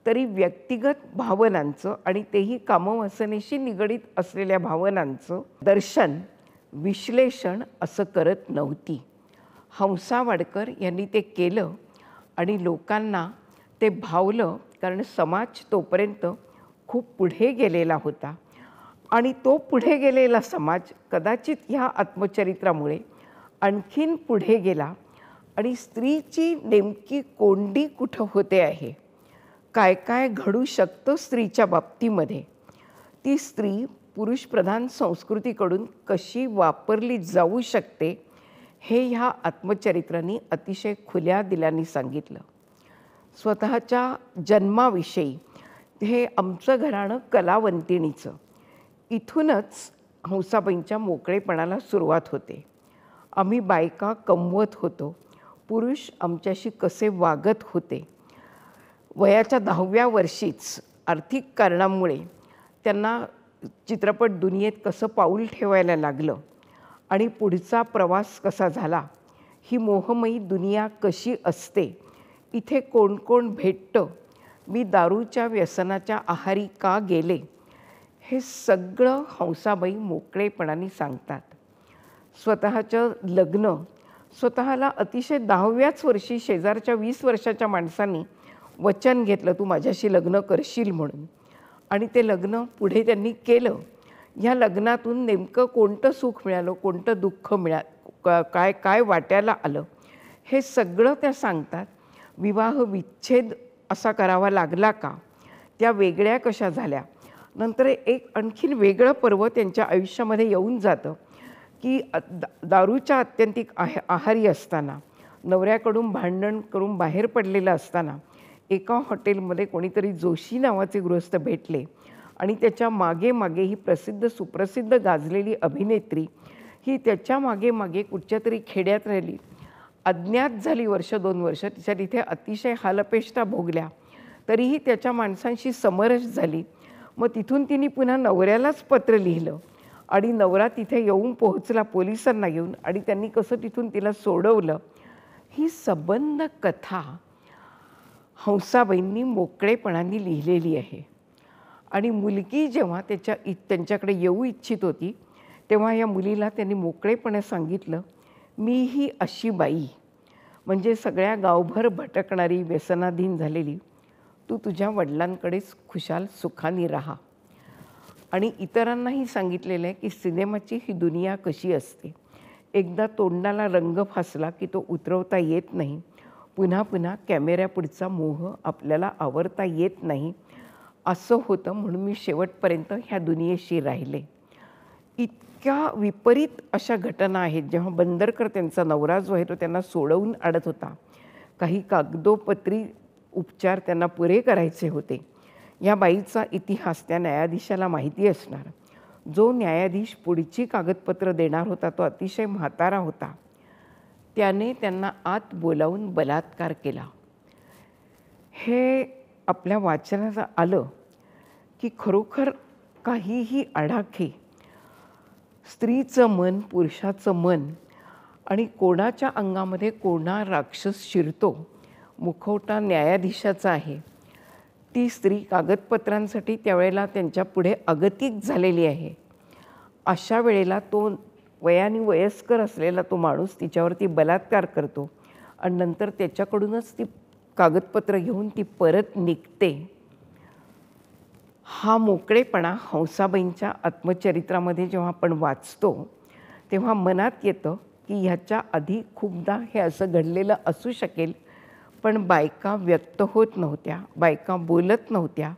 तरी व्यक्तिगत भावनांचं आणि तेही कामवासनेशी निगडीत असलेल्या भावनांचं दर्शन, विश्लेषण असं करत नव्हती. हंसा वाडकर यांनी ते केलं आणि लोकांना ते भावलं, कारण समाज तोपर्यंत खूप पुढे गेलेला होता आणि तो पुढे गेलेला समाज कदाचित ह्या आत्मचरित्रामुळे आणखीन पुढे गेला आणि स्त्रीची नेमकी कोंडी कुठं होते आहे, काय काय घडू शकतं स्त्रीच्या बाबतीमध्ये, ती स्त्री पुरुषप्रधान संस्कृतीकडून कशी वापरली जाऊ शकते हे ह्या आत्मचरित्रांनी अतिशय खुल्या दिलाने सांगितलं. स्वतःच्या जन्माविषयी हे आमचं घराणं कलावंतिणीचं, इथूनच हंसाबाईंच्या मोकळेपणाला सुरुवात होते. आम्ही बायका कमवत होतो, पुरुष आमच्याशी कसे वागत होते. वयाच्या 10व्या वर्षीच आर्थिक कारणामुळे त्यांना चित्रपट दुनियेत कसं पाऊल ठेवायला लागलं आणि पुढचा प्रवास कसा झाला, ही मोहमयी दुनिया कशी असते, इथे कोण कोण भेटतं, मी दारूच्या व्यसनाच्या आहारी का गेले, हे सगळं हंसाबाई मोकळेपणाने सांगतात. स्वतःचं लग्न, स्वतःला अतिशय 10व्याच वर्षी शेजारच्या 20 वर्षाच्या माणसांनी वचन घेतलं, तू माझ्याशी लग्न करशील म्हणून, आणि ते लग्न पुढे त्यांनी केलं. ह्या लग्नातून नेमकं कोणतं सुख मिळालं, कोणतं दुःख काय काय वाट्याला आलं, हे सगळं त्या सांगतात. विवाह विच्छेद असा करावा लागला का, त्या वेगळ्या कशा झाल्या. नंतर एक आणखीन वेगळं पर्व त्यांच्या आयुष्यामध्ये येऊन जातं की दारूच्या आत्यंतिक आहारी असताना, नवऱ्याकडून भांडण करून बाहेर पडलेलं असताना एका हॉटेलमध्ये कोणीतरी जोशी नावाचे गृहस्थ भेटले आणि त्याच्या मागे मागे ही सुप्रसिद्ध गाजलेली अभिनेत्री ही त्याच्या मागे मागे कुठच्या तरी खेड्यात राहिली, अज्ञात झाली 1-2 वर्ष. तिच्या तिथे अतिशय हालअपेष्टा भोगल्या, तरीही त्याच्या माणसांशी समरस झाली. मग तिथून तिने पुन्हा नवऱ्यालाच पत्र लिहिलं आणि नवरा तिथे येऊन पोहोचला पोलिसांना घेऊन आणि त्यांनी कसं तिथून तिला सोडवलं. ही सबंध कथा हंसाबाईंनी मोकळेपणाने लिहिलेली आहे. आणि मुलगी जेव्हा त्यांच्याकडे येऊ इच्छित होती तेव्हा या मुलीला त्यांनी मोकळेपणे सांगितलं, मी ही अशी बाई, म्हणजे सगळ्या गावभर भटकणारी, व्यसनाधीन झालेली, तू तुझ्या वडिलांकडेच खुशाल सुखाने राहा. आणि इतरांनाही सांगितलेलं आहे की सिनेमाची ही दुनिया कशी असते. एकदा तोंडाला रंग फासला की तो उतरवता येत नाही. पुन्हा पुन्हा कॅमेऱ्यापुढचा मोह आपल्याला आवरता येत नाही. असं होतं म्हणून मी शेवटपर्यंत ह्या दुनियेशी राहिले. इतक्या विपरीत अशा घटना आहेत. जेव्हा बंदरकर त्यांचा नवरा जो आहे तो त्यांना सोडवून आणत होता, काही कागदोपत्री उपचार त्यांना पुरे करायचे होते. या बाईचा इतिहास त्या न्यायाधीशाला माहिती असणार. जो न्यायाधीश पुढची कागदपत्र देणार होता तो अतिशय म्हातारा होता. त्याने त्यांना आत बोलावून बलात्कार केला. हे आपल्या वाचनाला आलं की खरोखर काहीही आडाखे, स्त्रीचं मन, पुरुषाचं मन आणि कोणाच्या अंगामध्ये कोणा राक्षस शिरतो. मुखवटा न्यायाधीशाचा आहे, ती स्त्री कागदपत्रांसाठी त्यावेळेला त्यांच्या पुढे अगतिक झालेली आहे. अशा वेळेला तो वयाने वयस्कर असलेला तो माणूस तिच्यावरती बलात्कार करतो आणि नंतर त्याच्याकडूनच ती कागदपत्र घेऊन ती परत निघते. हा मोकळेपणा हंसाबाईंच्या आत्मचरित्रामध्ये जेव्हा आपण वाचतो तेव्हा मनात येतं की ह्याच्या आधी खूपदा हे असं घडलेलं असू शकेल, पण बायका व्यक्त होत नव्हत्या, बायका बोलत नव्हत्या,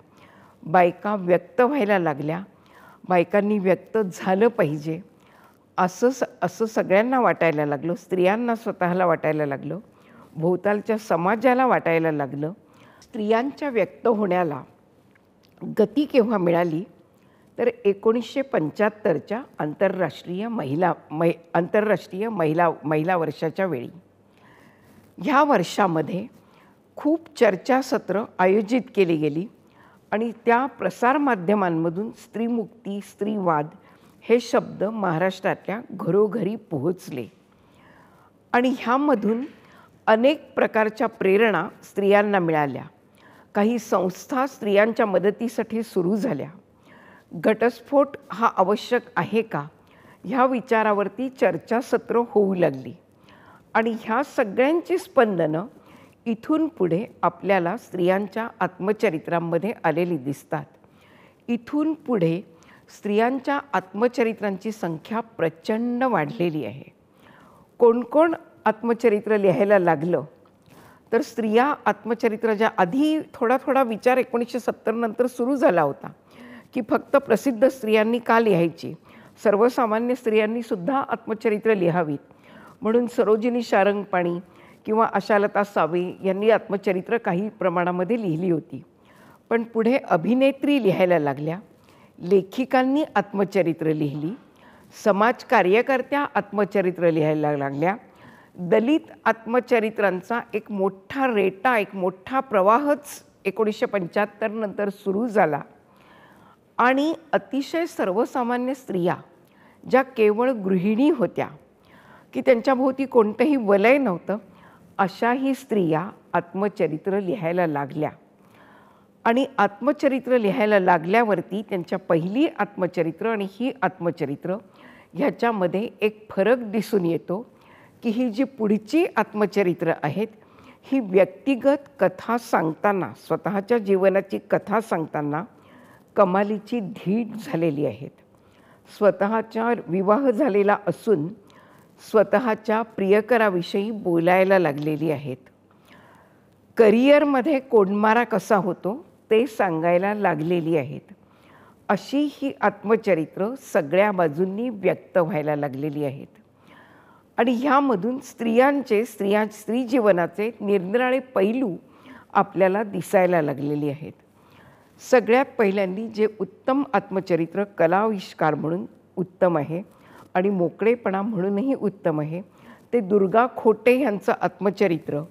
बायका व्यक्त व्हायला लागल्या, बायकांनी व्यक्त झालं पाहिजे असं सगळ्यांना वाटायला लागलं. स्त्रियांना स्वतःला वाटायला लागलं, भोवतालच्या समाजाला वाटायला लागलं. स्त्रियांच्या व्यक्त होण्याला गती केव्हा मिळाली तर 1975च्या आंतरराष्ट्रीय महिला वर्षाच्या वेळी. ह्या वर्षामध्ये खूप चर्चासत्र आयोजित केली गेली आणि त्या प्रसारमाध्यमांमधून स्त्रीमुक्ती, स्त्रीवाद हे शब्द महाराष्ट्रातल्या घरोघरी पोहोचले आणि ह्यामधून अनेक प्रकारच्या प्रेरणा स्त्रियांना मिळाल्या. काही संस्था स्त्रियांच्या मदतीसाठी सुरू झाल्या. घटस्फोट हा आवश्यक आहे का ह्या विचारावरती चर्चासत्र होऊ लागली आणि ह्या सगळ्यांची स्पंदनं इथून पुढे आपल्याला स्त्रियांच्या आत्मचरित्रांमध्ये आलेली दिसतात. इथून पुढे स्त्रियांच्या आत्मचरित्रांची संख्या प्रचंड वाढलेली आहे. कोण कोण आत्मचरित्र लिहायला लागलं तर स्त्रिया आत्मचरित्राच्या आधी थोडा विचार 1970 नंतर सुरू झाला होता की फक्त प्रसिद्ध स्त्रियांनी का लिहायची, सर्वसामान्य स्त्रियांनी सुद्धा आत्मचरित्र लिहावीत. म्हणून सरोजिनी सारंगपाणी किंवा आशालता सावे यांनी आत्मचरित्र काही प्रमाणामध्ये लिहिली होती. पण पुढे अभिनेत्री लिहायला लागल्या, लेखिकांनी आत्मचरित्र लिहिली, समाज कार्यकर्त्या आत्मचरित्र लिहायला लागल्या. दलित आत्मचरित्रांचा एक मोठा रेटा, एक मोठा प्रवाहच 1975 नंतर सुरू झाला आणि अतिशय सर्वसामान्य स्त्रिया ज्या केवळ गृहिणी होत्या की त्यांच्याभोवती कोणतंही वलय नव्हतं, अशाही स्त्रिया आत्मचरित्र लिहायला लागल्या. आणि आत्मचरित्र लिहायला लागल्यावरती त्यांच्या पहिली आत्मचरित्र आणि ही आत्मचरित्र ह्याच्यामध्ये एक फरक दिसून येतो की ही जी पुढची आत्मचरित्र आहेत ही व्यक्तिगत कथा सांगताना, स्वतःच्या जीवनाची कथा सांगताना कमालीची धीट झालेली आहेत. स्वतःच्या विवाह झालेला असून स्वतःच्या प्रियकराविषयी बोलायला लागलेली आहेत. करिअरमध्ये कोंडमारा कसा होतो ते सांगायला लागलेली आहेत. अशी ही आत्मचरित्र सगळ्या बाजूंनी व्यक्त व्हायला लागलेली आहेत. आणि ह्यामधून स्त्री जीवनाचे निरनिराळे पैलू आपल्याला दिसायला लागलेली आहेत. सगळ्यात पहिल्यांदी जे उत्तम आत्मचरित्र कलाविष्कार म्हणून उत्तम आहे आणि मोकळेपणा म्हणूनही उत्तम आहे, ते दुर्गा खोटे ह्यांचं आत्मचरित्र.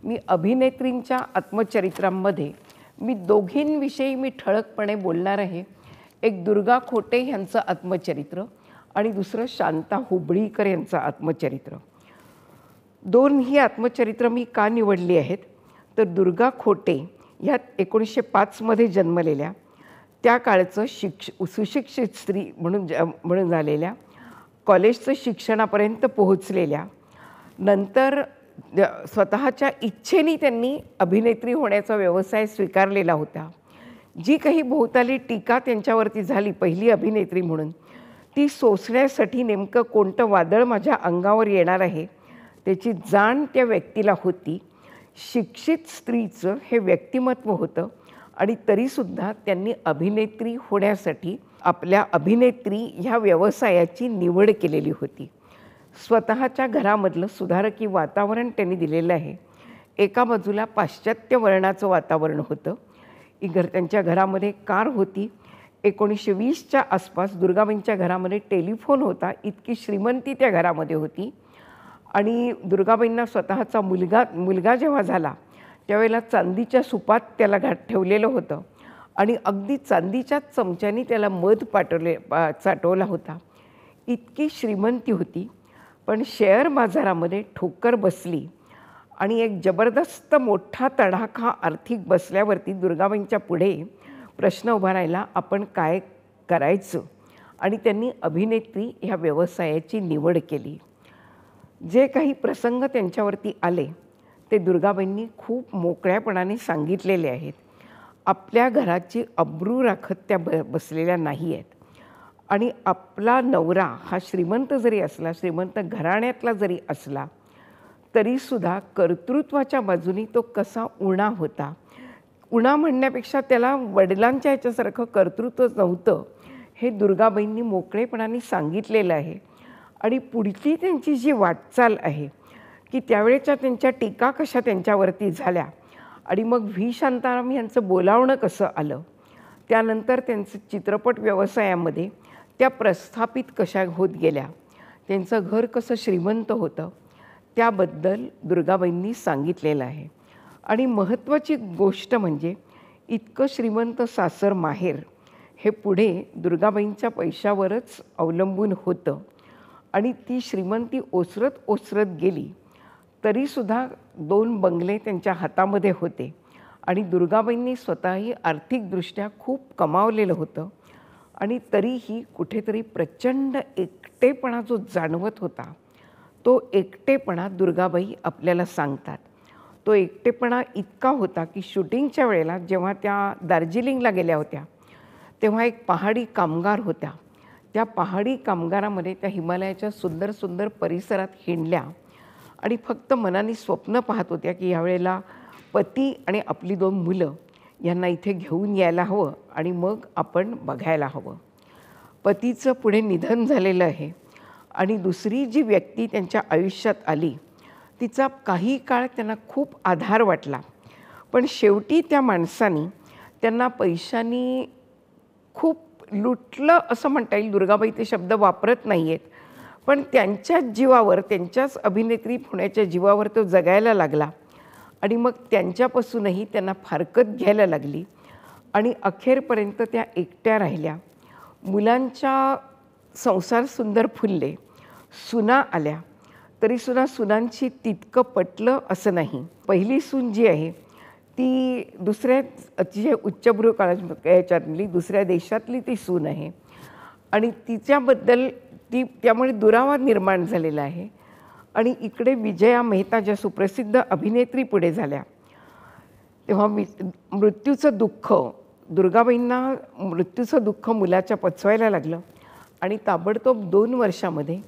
मी अभिनेत्रींच्या आत्मचरित्रांमध्ये दोघींविषयी ठळकपणे बोलणार आहे. एक दुर्गा खोटे ह्यांचं आत्मचरित्र आणि दुसरं शांता हुबळीकर यांचं आत्मचरित्र. दोन्ही आत्मचरित्र मी का निवडली आहेत तर दुर्गा खोटे ह्यात 1905 जन्मलेल्या, त्या काळचं सुशिक्षित स्त्री म्हणून झालेल्या, कॉलेजचं शिक्षणापर्यंत पोहोचलेल्या, नंतर स्वतःच्या इच्छेने त्यांनी अभिनेत्री होण्याचा व्यवसाय स्वीकारलेला होता. जी काही भोवताली टीका त्यांच्यावरती झाली पहिली अभिनेत्री म्हणून, ती सोसण्यासाठी नेमकं कोणतं वादळ माझ्या अंगावर येणार आहे त्याची जाण त्या व्यक्तीला होती. शिक्षित स्त्रीचं हे व्यक्तिमत्व होतं आणि तरीसुद्धा त्यांनी अभिनेत्री होण्यासाठी आपल्या अभिनेत्री ह्या व्यवसायाची निवड केलेली होती. स्वतःच्या घरामधलं सुधारकी वातावरण त्यांनी दिलेलं आहे. एका बाजूला पाश्चात्य वर्णाचं वातावरण होतं. त्यांच्या घरामध्ये कार होती. 1920च्या आसपास दुर्गाबाईंच्या घरामध्ये टेलिफोन होता. इतकी श्रीमंती त्या घरामध्ये होती. आणि दुर्गाबाईंना स्वतःचा मुलगा जेव्हा झाला त्यावेळेला चांदीच्या सुपात त्याला ठेवलेलं होतं आणि अगदी चांदीच्याच चमच्यानी त्याला मध चाटवला होता. इतकी श्रीमंती होती. पण शेअर बाजारामध्ये ठोकर बसली आणि एक जबरदस्त मोठा तडाखा आर्थिक बसल्यावरती दुर्गाबाईंच्या पुढे प्रश्न उभा राहिला, आपण काय करायचं? आणि त्यांनी अभिनेत्री ह्या व्यवसायाची निवड केली. जे काही प्रसंग त्यांच्यावरती आले ते दुर्गाबाईंनी खूप मोकळ्यापणाने सांगितलेले आहेत. आपल्या घराची अब्रू राखत त्या बसलेल्या नाही आहेत. आणि आपला नवरा हा श्रीमंत जरी असला, श्रीमंत घराण्यातला जरी असला, तरीसुद्धा कर्तृत्वाच्या बाजूनी तो कसा उणा होता. उणा म्हणण्यापेक्षा त्याला वडिलांच्या ह्याच्यासारखं कर्तृत्व नव्हतं हे दुर्गाबाईंनी मोकळेपणाने सांगितलेलं आहे. आणि पुढची त्यांची जी वाटचाल आहे की त्यावेळेच्या त्यांच्या टीका कशा त्यांच्यावरती झाल्या आणि मग व्ही शांताराम यांचं बोलावणं कसं आलं, त्यानंतर त्यांचं चित्रपट व्यवसायामध्ये त्या प्रस्थापित कशा होत गेल्या, त्यांचं घर कसं श्रीमंत होतं, त्याबद्दल दुर्गाबाईंनी सांगितलेलं आहे. आणि महत्त्वाची गोष्ट म्हणजे इतकं श्रीमंत सासर माहेर हे पुढे दुर्गाबाईंच्या पैशावरच अवलंबून होतं. आणि ती श्रीमंती ओसरत गेली तरीसुद्धा 2 बंगले त्यांच्या हातामध्ये होते. आणि दुर्गाबाईंनी स्वतःही आर्थिकदृष्ट्या खूप कमावलेलं होतं. आणि तरीही कुठेतरी प्रचंड एकटेपणा जो जाणवत होता, तो एकटेपणा दुर्गाबाई आपल्याला सांगतात. तो एकटेपणा इतका होता की शूटिंगच्या वेळेला जेव्हा त्या दार्जिलिंगला गेल्या होत्या तेव्हा एक पहाडी कामगार होत्या. त्या पहाडी कामगारामध्ये त्या हिमालयाच्या सुंदर सुंदर परिसरात हिंडल्या आणि फक्त मनाने स्वप्न पाहत होत्या की यावेळेला पती आणि आपली 2 मुलं यांना इथे घेऊन यायला हवं आणि मग आपण बघायला हवं. पतीचं पुढे निधन झालेलं आहे आणि दुसरी जी व्यक्ती त्यांच्या आयुष्यात आली तिचा काही काळ त्यांना खूप आधार वाटला. पण शेवटी त्या माणसानी त्यांना पैशांनी खूप लुटलं असं म्हणता येईल. दुर्गाबाई ते शब्द वापरत नाही आहेत, पण त्यांच्याच जीवावर, त्यांच्याच अभिनेत्री होण्याच्या जीवावर तो जगायला लागला. आणि मग त्यांच्यापासूनही त्यांना फारकत घ्यायला लागली आणि अखेरपर्यंत त्या एकट्या राहिल्या. मुलांच्या संसार सुंदर फुलले, सुना आल्या, तरीसुद्धा सुनांची तितकं पटलं असं नाही. पहिली सून जी आहे ती दुसऱ्या अतिशय उच्चभ्रू याच्यातली दुसऱ्या देशातली ती सून आहे आणि तिच्याबद्दल त्यामुळे दुरावा निर्माण झालेला आहे. आणि इकडे विजया मेहता ज्या सुप्रसिद्ध अभिनेत्री पुढे झाल्या तेव्हा मृत्यूचं दुःख, दुर्गाबाईंना मृत्यूचं दुःख मुलाच्या पचवायला लागलं आणि ताबडतोब 2 वर्षामध्ये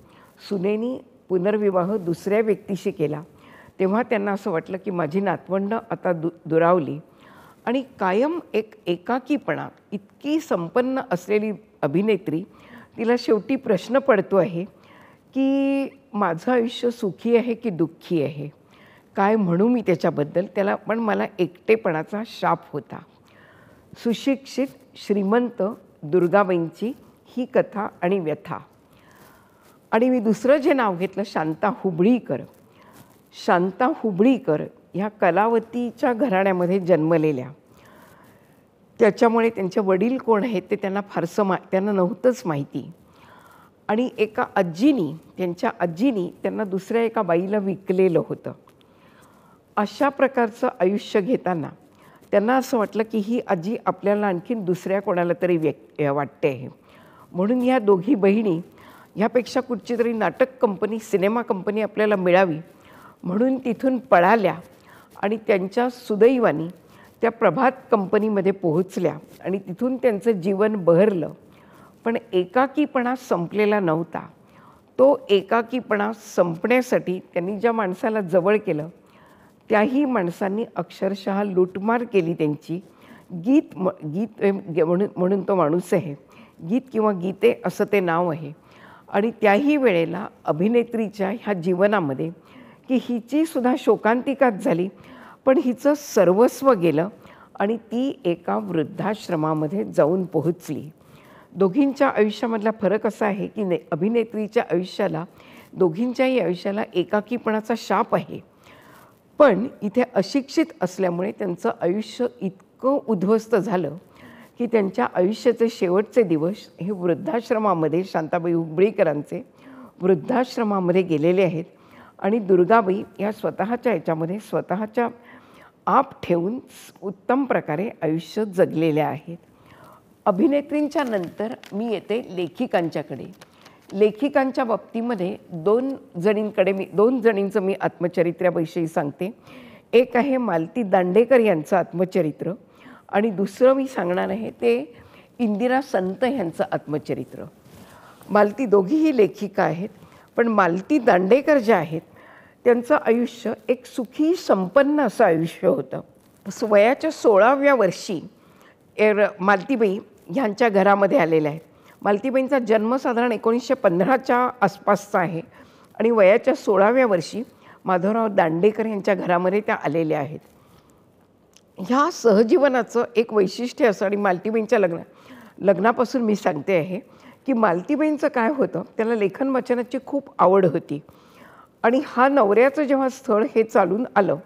सुनेनी पुनर्विवाह दुसऱ्या व्यक्तीशी केला तेव्हा त्यांना असं वाटलं की माझी नातवंडं आता दुरावली आणि कायम एक एकाकीपणा, इतकी संपन्न असलेली अभिनेत्री, तिला शेवटी प्रश्न पडतो आहे की माझं आयुष्य सुखी आहे की दुःखी आहे, काय म्हणू मी त्याच्याबद्दल. त्याला पण मला एकटेपणाचा शाप होता. सुशिक्षित श्रीमंत दुर्गाबाईंची ही कथा आणि व्यथा. आणि मी दुसरं जे नाव घेतलं शांता हुबळीकर. शांता हुबळीकर ह्या कलावतीच्या घराण्यामध्ये जन्मलेल्या, त्याच्यामुळे त्यांचे वडील कोण आहेत ते त्यांना फारसं त्यांना नव्हतंच माहिती. आणि एका आजीनी, त्यांच्या आजीनी त्यांना दुसऱ्या एका बाईला विकलेलं होतं. अशा प्रकारचं आयुष्य घेताना त्यांना असं वाटलं की ही आजी आपल्याला आणखीन दुसऱ्या कोणाला तरी वाटते आहे. म्हणून ह्या दोघी बहिणी ह्यापेक्षा कुठची तरी नाटक कंपनी, सिनेमा कंपनी आपल्याला मिळावी म्हणून तिथून पळाल्या आणि त्यांच्या सुदैवानी त्या प्रभात कंपनीमध्ये पोहोचल्या आणि तिथून त्यांचं जीवन बहरलं. पण एकाकीपणा संपलेला नव्हता. तो एकाकीपणा संपण्यासाठी त्यांनी ज्या माणसाला जवळ केलं त्याही माणसांनी अक्षरशः लूटमार केली त्यांची. गीत म्हणून तो माणूस आहे, गीत किंवा गीते असं ते नाव आहे. आणि त्याही वेळेला अभिनेत्रीच्या ह्या जीवनामध्ये की हिची सुद्धा शोकांतिकाच झाली, पण हिचं सर्वस्व गेलं आणि ती एका वृद्धाश्रमामध्ये जाऊन पोहोचली. दोघींच्या आयुष्यामधला फरक असा आहे की अभिनेत्रीच्या आयुष्याला, दोघींच्याही आयुष्याला एकाकीपणाचा शाप आहे. पण इथे अशिक्षित असल्यामुळे त्यांचं आयुष्य इतकं उद्ध्वस्त झालं की त्यांच्या आयुष्याचे शेवटचे दिवस हे वृद्धाश्रमामध्ये, शांताबाई हुबळीकरांचे वृद्धाश्रमामध्ये गेलेले आहेत. आणि दुर्गाबाई या स्वतःच्या ह्याच्यामध्ये स्वतःच्या आप ठेवून उत्तम प्रकारे आयुष्य जगलेल्या आहेत. अभिनेत्रींच्या नंतर मी येते लेखिकांच्याकडे. लेखिकांच्या बाबतीमध्ये दोन जणींचं मी आत्मचरित्राविषयी सांगते. एक आहे मालती दांडेकर यांचं आत्मचरित्र आणि दुसरं मी सांगणार आहे ते इंदिरा संत यांचं आत्मचरित्र. मालती दोघीही लेखिका आहेत, पण मालती दांडेकर ज्या आहेत त्यांचं आयुष्य एक सुखी संपन्न असं आयुष्य होतं. वयाच्या 16व्या वर्षी मालतीबाई ह्यांच्या घरामध्ये आलेल्या आहेत. मालतीबाईंचा जन्म साधारण 1915च्या आसपासचा आहे आणि वयाच्या 16व्या वर्षी माधवराव दांडेकर यांच्या घरामध्ये त्या आलेल्या आहेत. ह्या सहजीवनाचं एक वैशिष्ट्य असं, आणि मालतीबाईंच्या लग्नापासून मी सांगते आहे की मालतीबाईंचं काय होतं, त्याला लेखन वाचनाची खूप आवड होती. आणि हा नवऱ्याचं जेव्हा स्थळ हे चालून आलं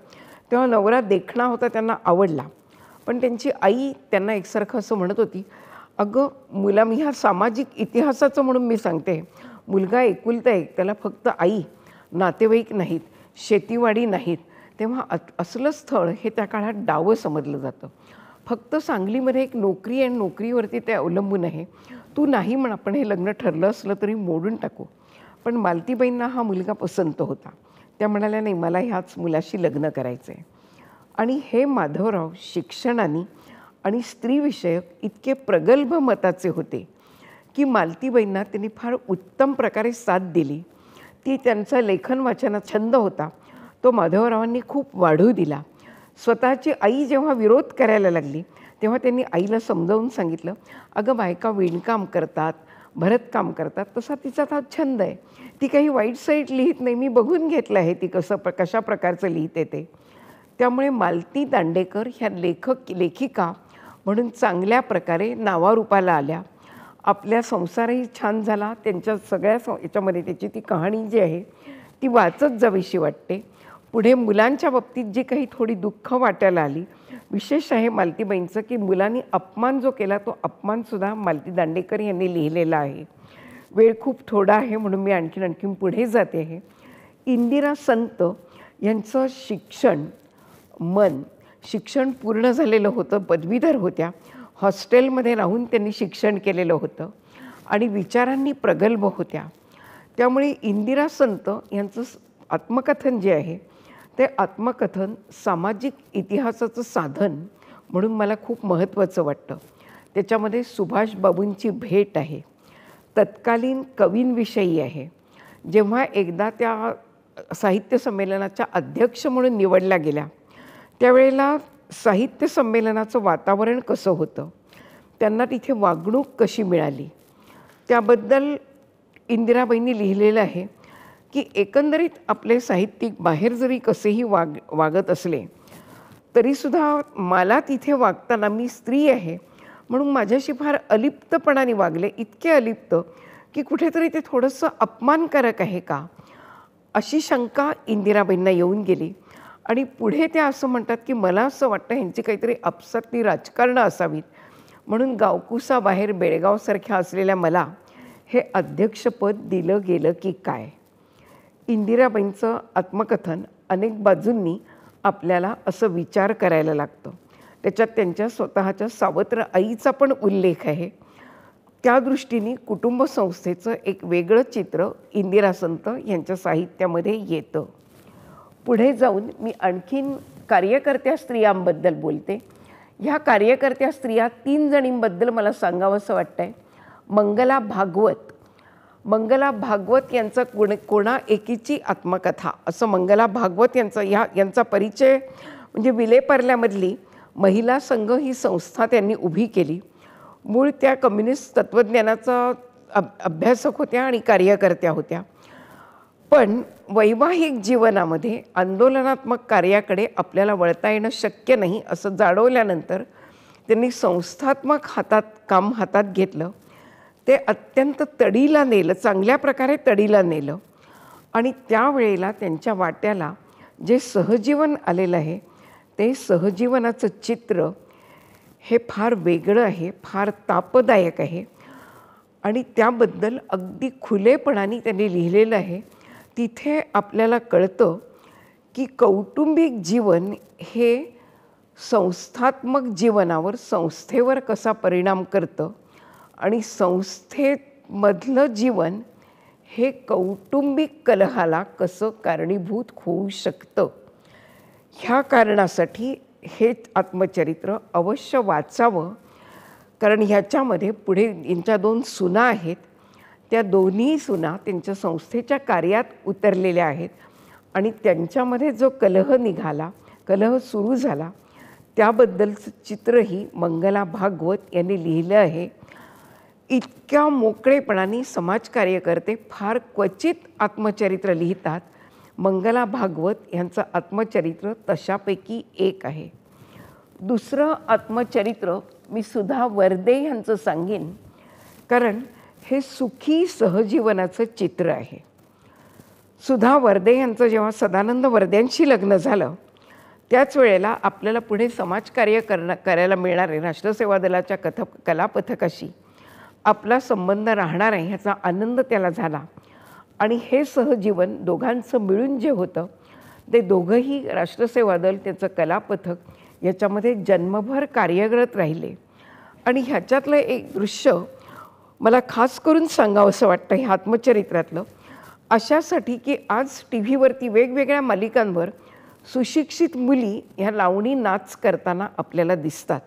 तेव्हा नवरा देखणा होता, त्यांना आवडला. पण त्यांची आई त्यांना एकसारखं असं म्हणत होती, अगं मुला, मी ह्या सामाजिक इतिहासाचं म्हणून मी सांगते, मुलगा एकुलता एक, त्याला फक्त आई, नातेवाईक नाहीत, शेतीवाडी नाहीत. तेव्हा असलं स्थळ हे त्या काळात डावं समजलं जातं. फक्त सांगलीमध्ये एक नोकरी आणि नोकरीवरती ते अवलंबून आहे, तू नाही म्हणा, पण हे लग्न ठरलं असलं तरी मोडून टाकू. पण मालतीबाईंना हा मुलगा पसंत होता. त्या म्हणाल्या, नाही, मला ह्याच मुलाशी लग्न करायचं आहे. आणि हे माधवराव शिक्षणाने आणि स्त्रीविषयक इतके प्रगल्भ मताचे होते की मालतीबाईंना त्यांनी फार उत्तम प्रकारे साथ दिली. ती त्यांचा लेखन वाचनाचा छंद होता, तो माधवरावांनी खूप वाढू दिला. स्वतःची आई जेव्हा विरोध करायला लागली तेव्हा त्यांनी आईला समजावून सांगितलं, अगं बायका विणकाम करतात, भरतकाम करतात, तसा तिचा हा छंद आहे, ती काही वाईट साईट लिहित नाही, मी बघून घेतलं आहे ती कशा प्रकारचं लिहिते ते. त्यामुळे मालती दांडेकर ह्या लेखिका म्हणून चांगल्या प्रकारे नावारूपाला आल्या. आपल्या संसारही छान झाला. त्यांच्या सगळ्या याच्यामध्ये त्याची ती कहाणी जी आहे ती वाचत जावीशी वाटते. पुढे मुलांच्या बाबतीत जी काही थोडी दुःख वाटायला आली, विशेष आहे मालतीबाईंचं की मुलांनी अपमान जो केला तो अपमानसुद्धा मालती दांडेकर यांनी लिहिलेला आहे. वेळ खूप थोडा आहे म्हणून मी आणखीन पुढे जाते आहे. इंदिरा संत यांचं शिक्षण पूर्ण झालेलं होतं, पदवीधर होत्या. हॉस्टेलमध्ये राहून त्यांनी शिक्षण केलेलं होतं आणि विचारांनी प्रगल्भ होत्या. त्यामुळे इंदिरा संत यांचं आत्मकथन जे आहे ते आत्मकथन सामाजिक इतिहासाचं साधन म्हणून मला खूप महत्त्वाचं वाटतं. त्याच्यामध्ये सुभाष बाबूंची भेट आहे, तत्कालीन कवींविषयी आहे, जेव्हा एकदा त्या साहित्य संमेलनाच्या अध्यक्ष म्हणून निवडल्या गेल्या, त्यावेळेला साहित्य संमेलनाचं वातावरण कसं होतं, त्यांना तिथे वागणूक कशी मिळाली, त्याबद्दल इंदिराबाईंनी लिहिलेलं आहे की एकंदरीत आपले साहित्यिक बाहेर जरी कसेही वागत असले तरीसुद्धा मला तिथे वागताना, मी स्त्री आहे म्हणून माझ्याशी फार अलिप्तपणाने वागले, इतके अलिप्त की कुठेतरी ते थोडंसं अपमानकारक आहे का, अशी शंका इंदिराबाईंना येऊन गेली. आणि पुढे त्या असं म्हणतात की मला असं वाटतं ह्यांची काहीतरी आपसातली राजकारणं असावीत, म्हणून गावकुसाबाहेर बेळगावसारख्या असलेल्या मला हे अध्यक्षपद दिलं गेलं की काय. इंदिराबाईंचं आत्मकथन अनेक बाजूंनी आपल्याला असं विचार करायला लागतं. त्याच्यात त्यांच्या स्वतःच्या सावत्र आईचा पण उल्लेख आहे. त्या दृष्टीने कुटुंब संस्थेचं एक वेगळं चित्र इंदिरा संत यांच्या साहित्यामध्ये येतं. पुढे जाऊन मी आणखीन कार्यकर्त्या स्त्रियांबद्दल बोलते. ह्या कार्यकर्त्या स्त्रिया 3 जणींबद्दल मला सांगावंसं वाटतं आहे. मंगला भागवत. मंगला भागवत यांचं कोणा एकीची आत्मकथा असं मंगला भागवत यांचा परिचय म्हणजे विलेपार्ल्यामधली महिला संघ ही संस्था त्यांनी उभी केली. मूळ त्या कम्युनिस्ट तत्त्वज्ञानाचा अभ्यासक होत्या आणि कार्यकर्त्या होत्या. पण वैवाहिक जीवनामध्ये आंदोलनात्मक कार्याकडे आपल्याला वळता येणं शक्य नाही असं जाणवल्यानंतर त्यांनी संस्थात्मक काम हातात घेतलं. ते अत्यंत तडीला नेलं, चांगल्या प्रकारे तडीला नेलं. आणि त्यावेळेला त्यांच्या वाट्याला जे सहजीवन आलेलं आहे ते सहजीवनाचं चित्र हे फार वेगळं आहे, फार तापदायक आहे. आणि त्याबद्दल अगदी खुलेपणाने त्यांनी लिहिलेलं आहे. तिथे आपल्याला कळतं की कौटुंबिक जीवन हे संस्थात्मक जीवनावर, संस्थेवर कसा परिणाम करतं आणि संस्थेमधलं जीवन हे कौटुंबिक कलहाला कसं कारणीभूत होऊ शकतं. ह्या कारणासाठी हे आत्मचरित्र अवश्य वाचावं. कारण ह्याच्यामध्ये पुढे यांच्या 2 सुना आहेत. त्या दोन्ही सुना त्यांच्या संस्थेच्या कार्यात उतरलेल्या आहेत आणि त्यांच्यामध्ये जो कलह सुरू झाला त्याबद्दलचं चित्रही मंगला भागवत यांनी लिहिलं आहे. इतक्या मोकळेपणाने समाजकार्यकर्ते फार क्वचित आत्मचरित्र लिहितात. मंगला भागवत यांचं आत्मचरित्र तशापैकी एक आहे. दुसरं आत्मचरित्र मी सुधा वर्दे यांचं सांगेन, कारण हे सुखी सहजीवनाचं चित्र आहे. सुधा वर्दे यांचं जेव्हा सदानंद वर्द्यांशी लग्न झालं त्याच वेळेला आपल्याला पुढे समाजकार्य करायला मिळणार आहे, राष्ट्रसेवा दलाच्या कलापथकाशी आपला संबंध राहणार आहे ह्याचा आनंद त्याला झाला. आणि हे सहजीवन दोघांचं मिळून जे होतं ते दोघंही राष्ट्रसेवा दल, त्याचं कलापथक याच्यामध्ये जन्मभर कार्यरत राहिले. आणि ह्याच्यातलं एक दृश्य मला खास करून सांगावंसं वाटतं ह्या आत्मचरित्रातलं, अशासाठी की आज टी व्हीवरती वेगवेगळ्या मालिकांवर सुशिक्षित मुली ह्या लावणी नाच करताना आपल्याला दिसतात.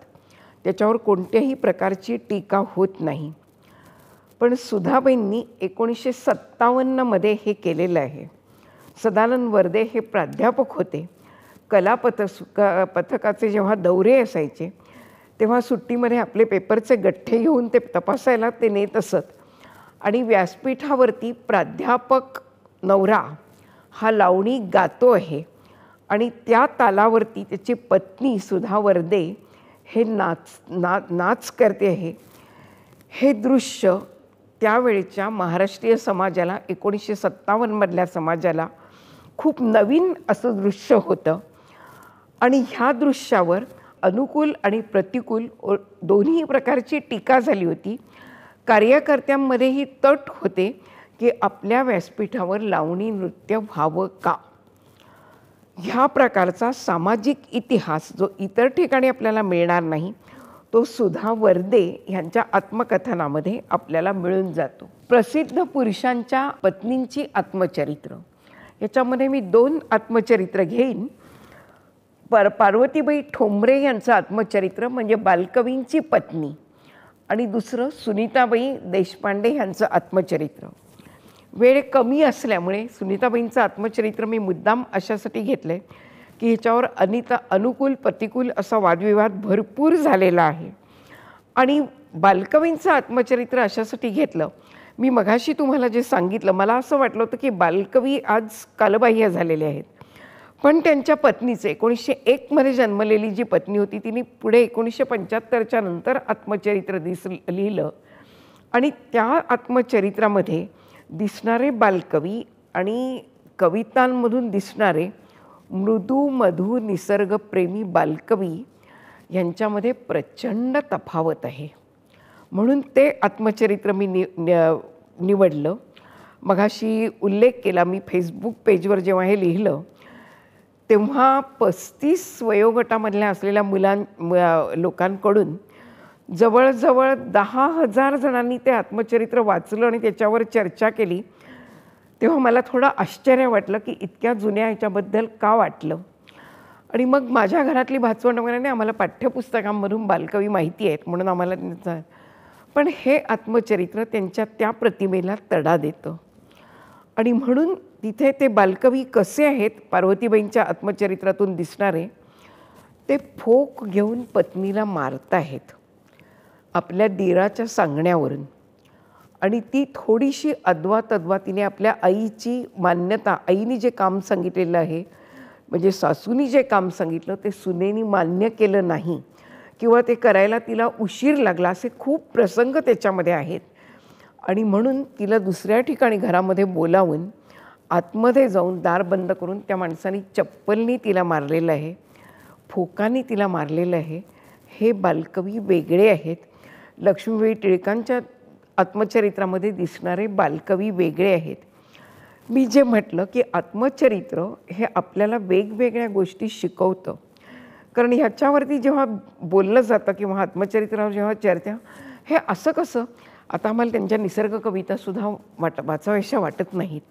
त्याच्यावर कोणत्याही प्रकारची टीका होत नाही. पण सुधाबाईंनी 1957मध्ये हे केलेलं आहे. सदानंद वर्दे हे प्राध्यापक होते. पथकाचे जेव्हा दौरे असायचे तेव्हा सुट्टीमध्ये आपले पेपरचे गठ्ठे घेऊन ते तपासायला ते नेत असत. आणि व्यासपीठावरती प्राध्यापक नवरा हा लावणी गातो आहे आणि त्या तालावरती त्याची पत्नी सुधा वर्दे हे नाच करते आहे. हे दृश्य त्यावेळच्या महाराष्ट्रीय समाजाला, 1957मधल्या समाजाला खूप नवीन असं दृश्य होतं. आणि ह्या दृश्यावर अनुकूल आणि प्रतिकूल दोन्ही प्रकारची टीका झाली होती. कार्यकर्त्यांमध्येही तट होते की आपल्या व्यासपीठावर लावणी नृत्य व्हावं का. ह्या प्रकारचा सामाजिक इतिहास जो इतर ठिकाणी आपल्याला मिळणार नाही तो सुधा वर्दे ह्यांच्या आत्मकथनामध्ये आपल्याला मिळून जातो. प्रसिद्ध पुरुषांच्या पत्नींची आत्मचरित्र, याच्यामध्ये मी 2 आत्मचरित्र घेईन. पार्वतीबाई ठोंबरे यांचं आत्मचरित्र म्हणजे बालकवींची पत्नी, आणि दुसरं सुनीताबाई देशपांडे यांचं आत्मचरित्र. वेळ कमी असल्यामुळे सुनीताबाईंचं आत्मचरित्र मी मुद्दाम अशासाठी घेतलं आहे की ह्याच्यावर अनुकूल प्रतिकूल असा वादविवाद भरपूर झालेला आहे. आणि बालकवींचं आत्मचरित्र अशासाठी घेतलं, मी मघाशी तुम्हाला जे सांगितलं, मला असं वाटलं होतं की बालकवी आज कालबाह्य झालेले आहेत. पण त्यांच्या पत्नीचे 1901 मध्ये जन्मलेली जी पत्नी होती तिने पुढे 1975च्या नंतर आत्मचरित्र लिहिलं. आणि त्या आत्मचरित्रामध्ये दिसणारे बालकवी आणि कवितांमधून दिसणारे मृदू मधु निसर्गप्रेमी बालकवी यांच्यामध्ये प्रचंड तफावत आहे. म्हणून ते आत्मचरित्र मी निवडलं. मघाशी उल्लेख केला, मी फेसबुक पेजवर जेव्हा हे लिहिलं तेव्हा 35 वयोगटामधल्या असलेल्या लोकांकडून जवळजवळ 10,000 जणांनी ते आत्मचरित्र वाचलं आणि त्याच्यावर चर्चा केली. तेव्हा मला थोडं आश्चर्य वाटलं की इतक्या जुन्या ह्याच्याबद्दल का वाटलं. आणि मग माझ्या घरातली भाचवण वगैरे आम्हाला पाठ्यपुस्तकांमधून बालकवी माहिती आहेत म्हणून आम्हाला, पण हे आत्मचरित्र त्यांच्या त्या प्रतिमेला तडा देतं. आणि म्हणून तिथे ते बालकवी कसे आहेत पार्वतीबाईंच्या आत्मचरित्रातून दिसणारे, ते फोक घेऊन पत्नीला मारताहेत आपल्या दीराच्या सांगण्यावरून. आणि ती थोडीशी अद्वा तिने आपल्या आईची मान्यता, आईने जे काम सांगितलेलं आहे म्हणजे सासूनी जे काम सांगितलं ते सुनेनी मान्य केलं नाही किंवा ते करायला तिला उशीर लागला, असे खूप प्रसंग त्याच्यामध्ये आहेत. आणि म्हणून तिला दुसऱ्या ठिकाणी घरामध्ये बोलावून आतमध्ये जाऊन दार बंद करून त्या माणसाने चप्पलनी तिला मारलेलं आहे, फोकाने तिला मारलेलं आहे. हे बालकवी वेगळे आहेत. लक्ष्मीबाई टिळकांच्या आत्मचरित्रामध्ये दिसणारे बालकवी वेगळे आहेत. मी जे म्हटलं की आत्मचरित्र हे आपल्याला वेगवेगळ्या गोष्टी शिकवतं. कारण ह्याच्यावरती जेव्हा बोललं जातं किंवा आत्मचरित्रावर जेव्हा चर्चा, हे असं कसं, आता आम्हाला त्यांच्या निसर्ग कवितासुद्धा वाचाव्याशा वाटत नाहीत.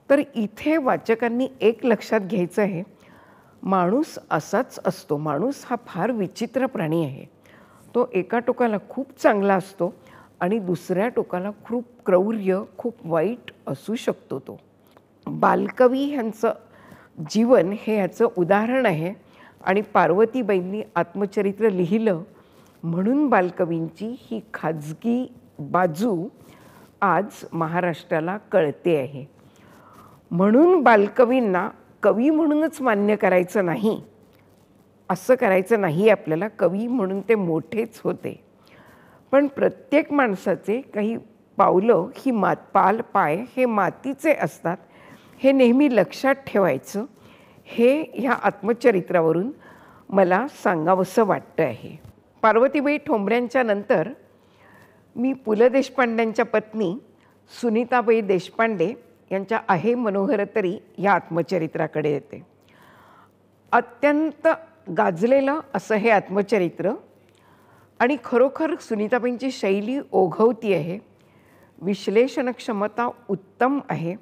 तर इथे वाचकांनी एक लक्षात घ्यायचं आहे, माणूस असाच असतो. माणूस हा फार विचित्र प्राणी आहे. तो एका टोकाला खूप चांगला असतो आणि दुसऱ्या टोकाला खूप क्रौर्य, खूप वाईट असू शकतो तो. बालकवी ह्यांचं जीवन हे ह्याचं उदाहरण आहे. आणि पार्वतीबाईंनी आत्मचरित्र लिहिलं म्हणून बालकवींची ही खाजगी बाजू आज महाराष्ट्राला कळते आहे. म्हणून बालकवींना कवी म्हणूनच मान्य करायचं नाही, असं करायचं नाही आपल्याला. कवी म्हणून ते मोठेच होते. पण प्रत्येक माणसाचे काही पावलं ही पाय हे मातीचे असतात, हे नेहमी लक्षात ठेवायचं. हे ह्या आत्मचरित्रावरून मला सांगावंसं वाटतं आहे. पार्वतीबाई ठोंबऱ्यांच्या नंतर मी पु ल देशपांड्यांच्या पत्नी सुनीताबाई देशपांडे यांच्या आहे मनोहर तरी या आत्मचरित्राकडे येते. अत्यंत गाजलेलं असं हे आत्मचरित्र आणि खरोखर सुनीताबाईंची शैली ओघवती आहे. विश्लेषण क्षमता उत्तम आहे.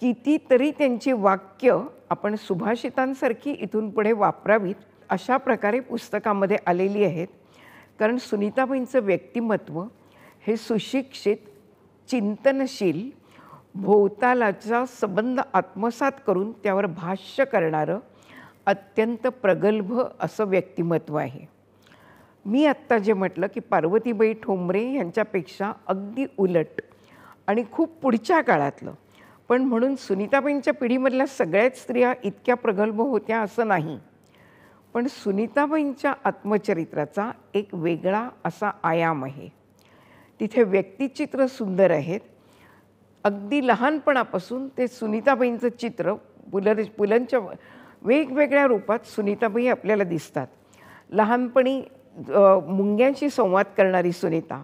कितीतरी त्यांची वाक्य आपण सुभाषितांसारखी इथून पुढे वापरावीत अशा प्रकारे पुस्तकामध्ये आलेली आहेत. कारण सुनीताबाईंचं व्यक्तिमत्व हे सुशिक्षित, चिंतनशील, भोवतालाचा संबंध आत्मसात करून त्यावर भाष्य करणारं अत्यंत प्रगल्भ असं व्यक्तिमत्व आहे. मी आत्ता जे म्हटलं की पार्वतीबाई ठोंबरे यांच्यापेक्षा अगदी उलट आणि खूप पुढच्या काळातलं, पण म्हणून सुनीताबाईंच्या पिढीमधल्या सगळ्याच स्त्रिया इतक्या प्रगल्भ होत्या असं नाही. पण सुनीताबाईंच्या आत्मचरित्राचा एक वेगळा असा आयाम आहे. तिथे व्यक्तिचित्र सुंदर आहेत. अगदी लहानपणापासून ते सुनीताबाईंचं चित्र पुलंच्या वेगवेगळ्या रूपात सुनीताबाई आपल्याला दिसतात. लहानपणी मुंग्यांशी संवाद करणारी सुनीता,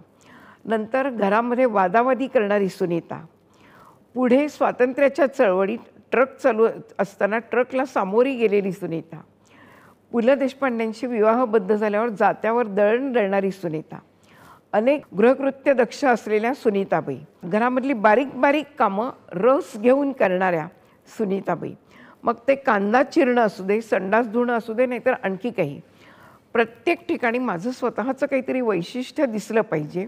नंतर घरामध्ये वादावादी करणारी सुनीता, पुढे स्वातंत्र्याच्या चळवळीत ट्रक चालू असताना ट्रकला सामोरी गेलेली सुनीता, पु ल देशपांड्यांशी विवाहबद्ध झाल्यावर जात्यावर दळण दळणारी सुनीता, अनेक गृहकृत्य दक्ष असलेल्या सुनीताबाई, घरामधली बारीक बारीक कामं रस घेऊन करणाऱ्या सुनीताबाई, मग ते कांदा चिरणं असू दे, संडास धुणं असू दे, नाहीतर आणखी काही. प्रत्येक ठिकाणी माझं स्वतःचं काहीतरी वैशिष्ट्य दिसलं पाहिजे,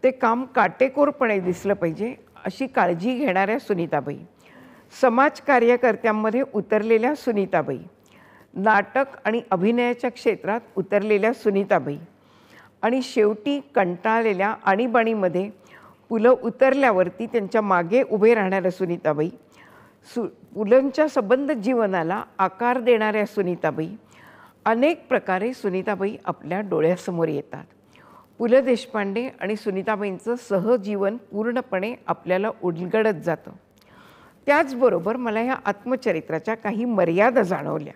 ते काम काटेकोरपणे दिसलं पाहिजे, अशी काळजी घेणाऱ्या सुनीताबाई, समाज कार्यकर्त्यांमध्ये उतरलेल्या सुनीताबाई, नाटक आणि अभिनयाच्या क्षेत्रात उतरलेल्या सुनीताबाई आणि शेवटी कंटाळलेल्या आणीबाणीमध्ये पुलं उतरल्यावरती त्यांच्या मागे उभे राहणाऱ्या सुनीताबाई, पुलंच्या संबंध जीवनाला आकार देणाऱ्या सुनीताबाई, अनेक प्रकारे सुनीताबाई आपल्या डोळ्यासमोर येतात. पु ल देशपांडे आणि सुनीताबाईंचं सहजीवन पूर्णपणे आपल्याला उलगडत जातं. त्याचबरोबर मला ह्या आत्मचरित्राच्या काही मर्यादा जाणवल्या.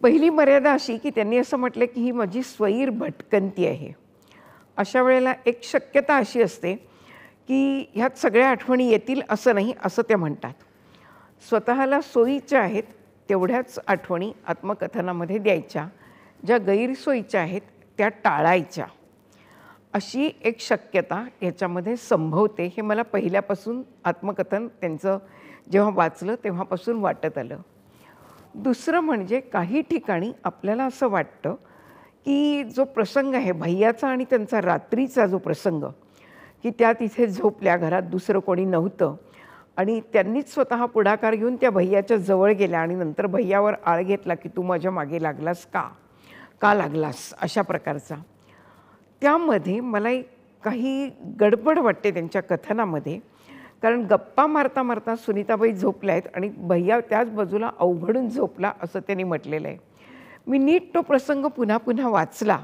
पहिली मर्यादा अशी की त्यांनी असं म्हटलं की ही माझी स्वैर भटकंती आहे. अशा वेळेला एक शक्यता अशी असते की ह्यात सगळ्या आठवणी येतील असं नाही, असं त्या म्हणतात. स्वतःला सोयीच्या आहेत तेवढ्याच आठवणी आत्मकथनामध्ये द्यायच्या, ज्या गैरसोयीच्या आहेत त्या टाळायच्या, अशी एक शक्यता याच्यामध्ये संभवते. हे मला पहिल्यापासून आत्मकथन त्यांचं जेव्हा वाचलं तेव्हापासून वाटत आलं. दुसरं म्हणजे काही ठिकाणी आपल्याला असं वाटतं की जो प्रसंग आहे भैयाचा आणि त्यांचा रात्रीचा जो प्रसंग, की त्या तिथे झोपल्या, घरात दुसरं कोणी नव्हतं आणि त्यांनीच स्वतः पुढाकार घेऊन त्या भैयाच्या जवळ गेल्या आणि नंतर भैयावर आळ घेतला की तू माझ्या मागे लागलास का लागलास, अशा प्रकारचा. त्यामध्ये मला काही गडबड वाटते त्यांच्या कथनामध्ये, कारण गप्पा मारता मारता सुनीताबाई झोपल्या आहेत आणि भैया त्याच बाजूला अवघडून झोपला असं त्यांनी म्हटलेलं आहे. मी नीट तो प्रसंग पुन्हा पुन्हा वाचला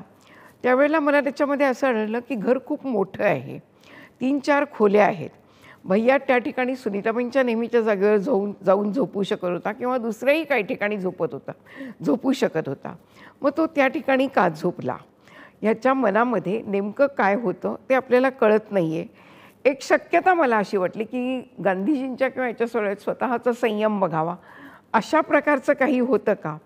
त्यावेळेला मला त्याच्यामध्ये असं आढळलं की घर खूप मोठं आहे, 3-4 खोल्या आहेत. भैया त्या ठिकाणी सुनीताबाईंच्या नेहमीच्या जागेवर जाऊन झोपू शकत होता किंवा दुसऱ्याही काही ठिकाणी झोपू शकत होता. मग तो त्या ठिकाणी का झोपला, ह्याच्या मनामध्ये नेमकं काय होतं ते आपल्याला कळत नाही आहे. एक शक्यता मला अशी वाटली की गांधीजींच्या किंवा याच्या स्वतःचा संयम बघावा, अशा प्रकारचं काही होतं का.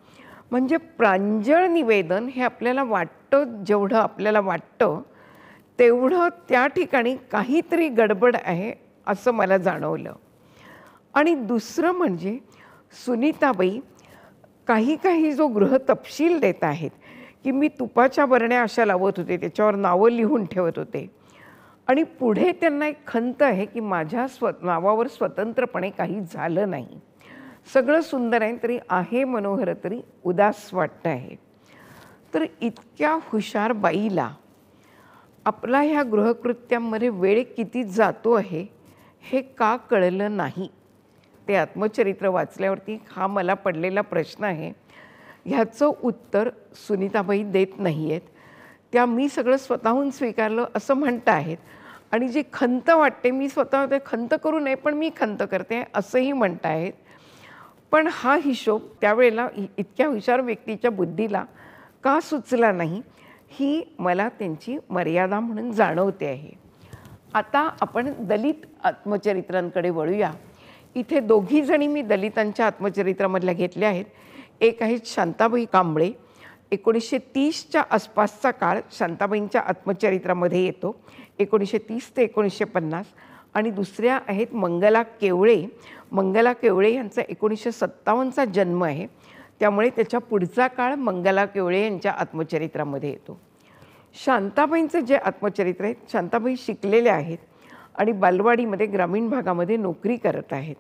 म्हणजे प्रांजळ निवेदन हे आपल्याला वाटतं, जेवढं आपल्याला वाटतं तेवढं त्या ठिकाणी काहीतरी गडबड आहे असं मला जाणवलं. आणि दुसरं म्हणजे सुनीताबाई काही जो गृहतपशील देत आहेत की मी तुपाच्या बरण्या अशा लावत होते, त्याच्यावर नावं लिहून ठेवत होते आणि पुढे त्यांना एक खंत आहे की माझ्या नावावर स्वतंत्रपणे काही झालं नाही, सगळं सुंदर आहे तरी आहे मनोहर तरी उदास वाटतं आहे. तर इतक्या हुशार बाईला आपला ह्या गृहकृत्यांमध्ये वेळ किती जातो आहे हे का कळलं नाही, ते आत्मचरित्र वाचल्यावरती हा मला पडलेला प्रश्न आहे. ह्याचं उत्तर सुनीताबाई देत नाही आहेत. त्या मी सगळं स्वतःहून स्वीकारलं असं म्हणत आहेत आणि जी खंत वाटते मी स्वतः ते खंत करू नये पण मी खंत करते असंही म्हणत आहेत. पण हा हिशोब त्यावेळेला इतक्या हुशार व्यक्तीच्या बुद्धीला का सुचला नाही, ही मला त्यांची मर्यादा म्हणून जाणवते आहे. आता आपण दलित आत्मचरित्रांकडे वळूया. इथे दोघीजणी मी दलितांच्या आत्मचरित्रामधल्या घेतल्या आहेत. एक आहेत शांताबाई कांबळे, 1930च्या आसपासचा काळ शांताबाईंच्या आत्मचरित्रामध्ये येतो, 1930 ते 1950. आणि दुसऱ्या आहेत मंगला केवळे. मंगला केवळे यांचा 1957चा जन्म आहे, त्यामुळे त्याच्या पुढचा काळ मंगला केवळे यांच्या आत्मचरित्रामध्ये येतो. शांताबाईंचं जे आत्मचरित्र आहे, शांताबाई शिकलेल्या आहेत आणि बालवाडीमध्ये ग्रामीण भागामध्ये नोकरी करत आहेत.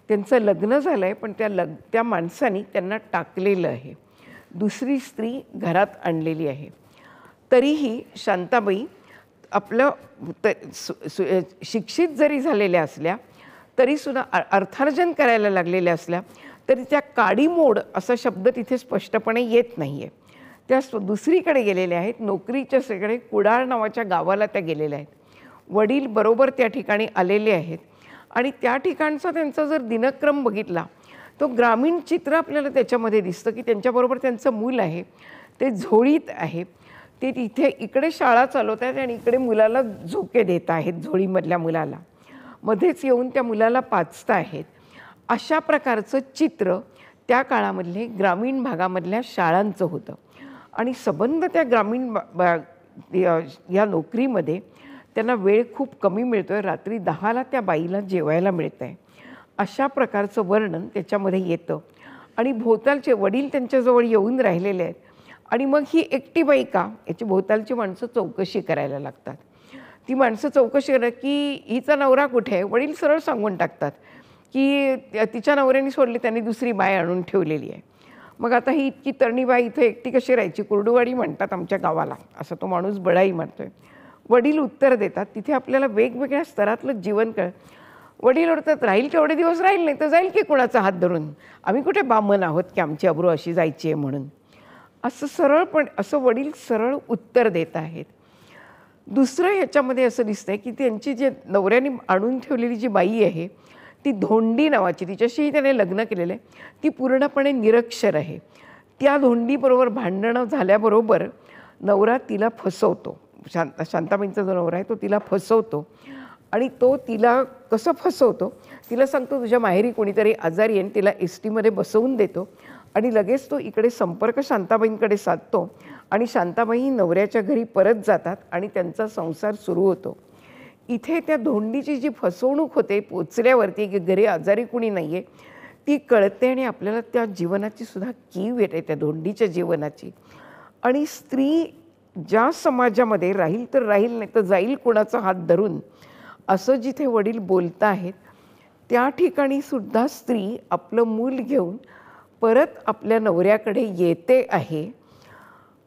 त्यांचं लग्न झालं आहे पण त्या माणसाने त्यांना टाकलेलं आहे, दुसरी स्त्री घरात आणलेली आहे. तरीही शांताबाई आपलं शिक्षित जरी झालेल्या असल्या तरीसुद्धा अर्थार्जन करायला लागलेल्या असल्या तरी त्या काडीमोड असा शब्द तिथे स्पष्टपणे येत नाही आहे. त्या दुसरीकडे गेलेल्या आहेत, नोकरीच्या सगळे कुडाळ नावाच्या गावाला त्या गेलेल्या आहेत. वडील बरोबर त्या ठिकाणी आलेले आहेत आणि त्या ठिकाणचा त्यांचा जर दिनक्रम बघितला तो ग्रामीण चित्र आपल्याला त्याच्यामध्ये दिसतं की त्यांच्याबरोबर त्यांचं मूल आहे, ते झोळीत आहे, ते तिथे इकडे शाळा चालवत आहेत आणि इकडे मुलाला झोके देत आहेत, झोळीमधल्या मुलाला मध्येच येऊन त्या मुलाला पाचत आहेत. अशा प्रकारचं चित्र त्या काळामधले ग्रामीण भागामधल्या शाळांचं होतं आणि संबंध त्या ग्रामीण या नोकरीमध्ये त्यांना वेळ खूप कमी मिळतो आहे. रात्री 10ला त्या बाईला जेवायला मिळतं आहे, अशा प्रकारचं वर्णन त्याच्यामध्ये येतं. आणि भोवतालचे वडील त्यांच्याजवळ येऊन राहिलेले आहेत आणि मग ही एकटी बाई का, याची भोवतालची माणसं चौकशी करायला लागतात. ती माणसं चौकशी करतात की हिचा नवरा कुठे आहे. वडील सरळ सांगून टाकतात की तिच्या नवऱ्याने सोडली, त्यांनी दुसरी बाय आणून ठेवलेली आहे. मग आता ही इतकी तरणी बाई इथे एकटी कशी राहायची, कुर्डुवाडी म्हणतात आमच्या गावाला, असं तो माणूस बडाई म्हणतोय. वडील उत्तर देतात. तिथे आपल्याला वेगवेगळ्या स्तरातलं जीवन वडील ओरडतात, राहील केवढे दिवस राहील, नाही तर जाईल की कुणाचा हात धरून. आम्ही कुठे बामण आहोत की आमची अब्रू अशी जायची आहे म्हणून. असं वडील सरळ उत्तर देत आहेत. दुसरं ह्याच्यामध्ये असं दिसतंय की त्यांची जे नवऱ्याने आणून ठेवलेली जी बाई आहे ती धोंडी नावाची, तिच्याशीही त्याने लग्न केलेलं आहे. ती पूर्णपणे निरक्षर आहे. त्या धोंडीबरोबर भांडणं झाल्याबरोबर नवरा तिला फसवतो. शांताबाईंचा जो नवरा आहे तो तिला फसवतो. आणि तो तिला कसं फसवतो, तिला सांगतो तुझ्या माहेरी कोणीतरी आजारी आहे, तिला एस-टीमध्ये बसवून देतो आणि लगेच तो इकडे संपर्क शांताबाईंकडे साधतो आणि शांताबाई नवऱ्याच्या घरी परत जातात आणि त्यांचा संसार सुरू होतो. इथे त्या धोंडीची जी फसवणूक होते पोचल्यावरती की घरी आजारी कुणी नाही आहे ती कळते आणि आपल्याला त्या जीवनाची सुद्धा कीव येते, त्या धोंडीच्या जीवनाची. आणि स्त्री ज्या समाजामध्ये राहील तर राहील, नाही तर जाईल कुणाचा हात धरून, असं जिथे वडील बोलत आहेत त्या ठिकाणी सुद्धा स्त्री आपलं मूल घेऊन परत आपल्या नवऱ्याकडे येते आहे.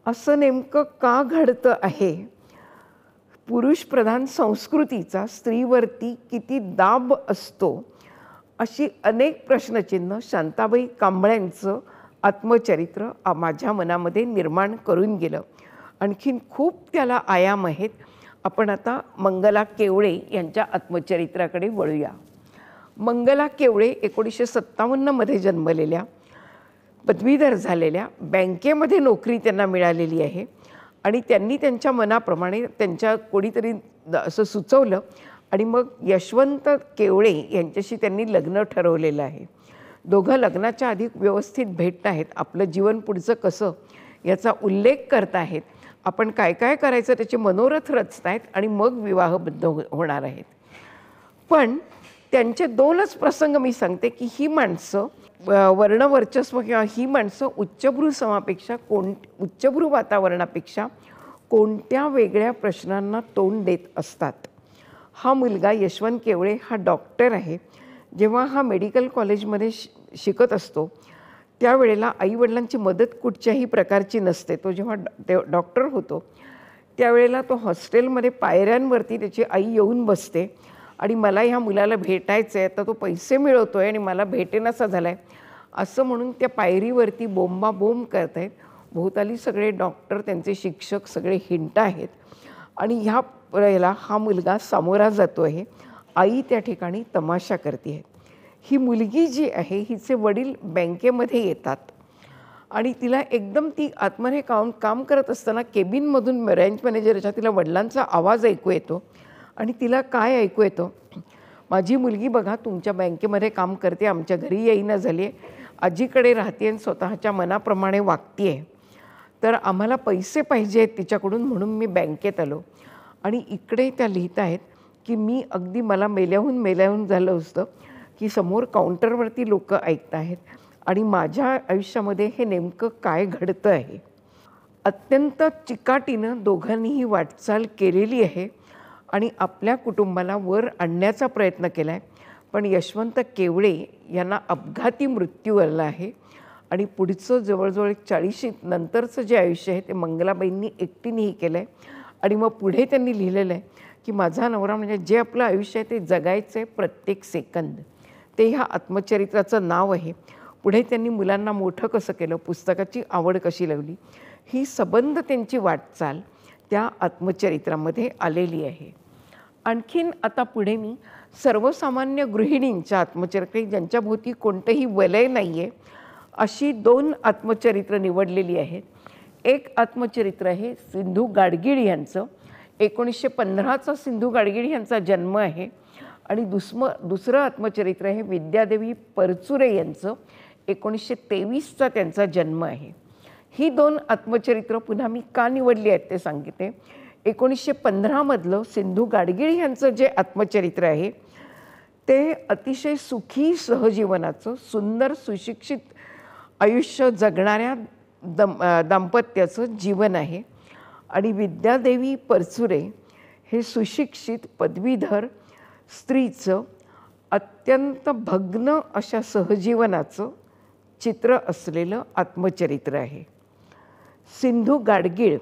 असं नेमकं का घडतं आहे? पुरुषप्रधान संस्कृतीचा स्त्रीवरती किती दाब असतो, अशी अनेक प्रश्नचिन्ह शांताबाई कांबळ्यांचं आत्मचरित्र माझ्या मनामध्ये निर्माण करून गेलं. आणखीन खूप त्याला आयाम आहेत. आपण आता मंगला केवळे यांच्या आत्मचरित्राकडे वळूया. मंगला केवळे 1957मध्ये जन्मलेल्या, पदवीधर झालेल्या, बँकेमध्ये नोकरी त्यांना मिळालेली आहे आणि त्यांनी त्यांच्या मनाप्रमाणे त्यांच्या कोणीतरी असं सुचवलं आणि मग यशवंत केवळे यांच्याशी त्यांनी लग्न ठरवलेलं आहे. दोघं लग्नाच्या आधी व्यवस्थित भेटत आहेत, आपलं जीवन पुढचं कसं याचा उल्लेख करत आहेत, आपण काय काय करायचं त्याचे मनोरथ रचत आहेत आणि मग विवाहबद्ध होणार आहेत. पण त्यांचे दोनच प्रसंग मी सांगते की ही माणसं वर्णवर्चस्व किंवा ही माणसं उच्चभ्रू समापेक्षा उच्चभ्रू वातावरणापेक्षा कोणत्या वेगळ्या प्रश्नांना तोंड देत असतात. हा मुलगा यशवंत केवळे हा डॉक्टर आहे. जेव्हा हा मेडिकल कॉलेजमध्ये शिकत असतो त्यावेळेला आईवडिलांची मदत कुठच्याही प्रकारची नसते. तो जेव्हा डॉक्टर होतो त्यावेळेला तो हॉस्टेलमध्ये पायऱ्यांवरती त्याची आई येऊन बसते आणि मला ह्या मुलाला भेटायचं आहे, आता तो पैसे मिळवतो आहे आणि मला भेटेनासा झाला आहे असं म्हणून त्या पायरीवरती बोंबाबोंब करत आहेत. भोवताली सगळे डॉक्टर, त्यांचे शिक्षक सगळे हिंट आहेत आणि ह्याला हा मुलगा सामोरा जातो आहे. आई त्या ठिकाणी तमाशा करते आहे. ही मुलगी जी आहे हिचे वडील बँकेमध्ये येतात आणि तिला एकदम ती आतमध्ये काम करत असताना केबिनमधून ब्रँच मॅनेजरच्या तिला वडिलांचा आवाज ऐकू येतो आणि तिला काय ऐकू येतं, माझी मुलगी बघा तुमच्या बँकेमध्ये काम करते, आमच्या घरी येईना झाली आहे, आजीकडे राहते आणि स्वतःच्या मनाप्रमाणे वागते आहे, तर आम्हाला पैसे पाहिजे आहेत तिच्याकडून म्हणून मी बँकेत आलो. आणि इकडे त्या लिहित आहेत की मी अगदी मला मेल्याहून झालं असतं की समोर काउंटरवरती लोक ऐकत आहेत आणि माझ्या आयुष्यामध्ये हे नेमकं काय घडतं आहे. अत्यंत चिकाटीनं दोघांनीही वाटचाल केलेली आहे आणि आपल्या कुटुंबाला वर आणण्याचा प्रयत्न केला आहे. पण यशवंत केवळे यांना अपघाती मृत्यू आला आहे आणि पुढचं जवळजवळ 40 नंतरचं जे आयुष्य आहे ते मंगलाबाईंनी एकटीनेही केलं आहे. आणि मग पुढे त्यांनी लिहिलेलं आहे की माझा नवरा म्हणजे जे आपलं आयुष्य आहे ते जगायचं आहे प्रत्येक सेकंद, ते ह्या आत्मचरित्राचं नाव आहे. पुढे त्यांनी मुलांना मोठं कसं केलं, पुस्तकाची आवड कशी लावली, ही सबंध त्यांची वाटचाल त्या आत्मचरित्रामध्ये आलेली आहे. आणखीन आता पुढे मी सर्वसामान्य गृहिणींच्या आत्मचरित्र, ज्यांच्याभोवती कोणतंही वलय नाही आहे, अशी 2 आत्मचरित्र निवडलेली आहेत. एक आत्मचरित्र आहे सिंधू गाडगीळ यांचं, 1915चा सिंधू गाडगीळ यांचा जन्म आहे. आणि दुसरं आत्मचरित्र आहे विद्यादेवी परचुरे यांचं, 1923चा त्यांचा जन्म आहे. ही 2 आत्मचरित्र पुन्हा मी का निवडली आहेत ते सांगते. 1915मधलं सिंधू गाडगीळ यांचं जे आत्मचरित्र आहे ते अतिशय सुखी सहजीवनाचं, सुंदर सुशिक्षित आयुष्य जगणाऱ्या दाम्पत्याचं जीवन आहे. आणि विद्यादेवी परचुरे हे सुशिक्षित पदवीधर स्त्रीचं अत्यंत भग्न अशा सहजीवनाचं चित्र असलेलं आत्मचरित्र आहे. सिंधू गाडगीळ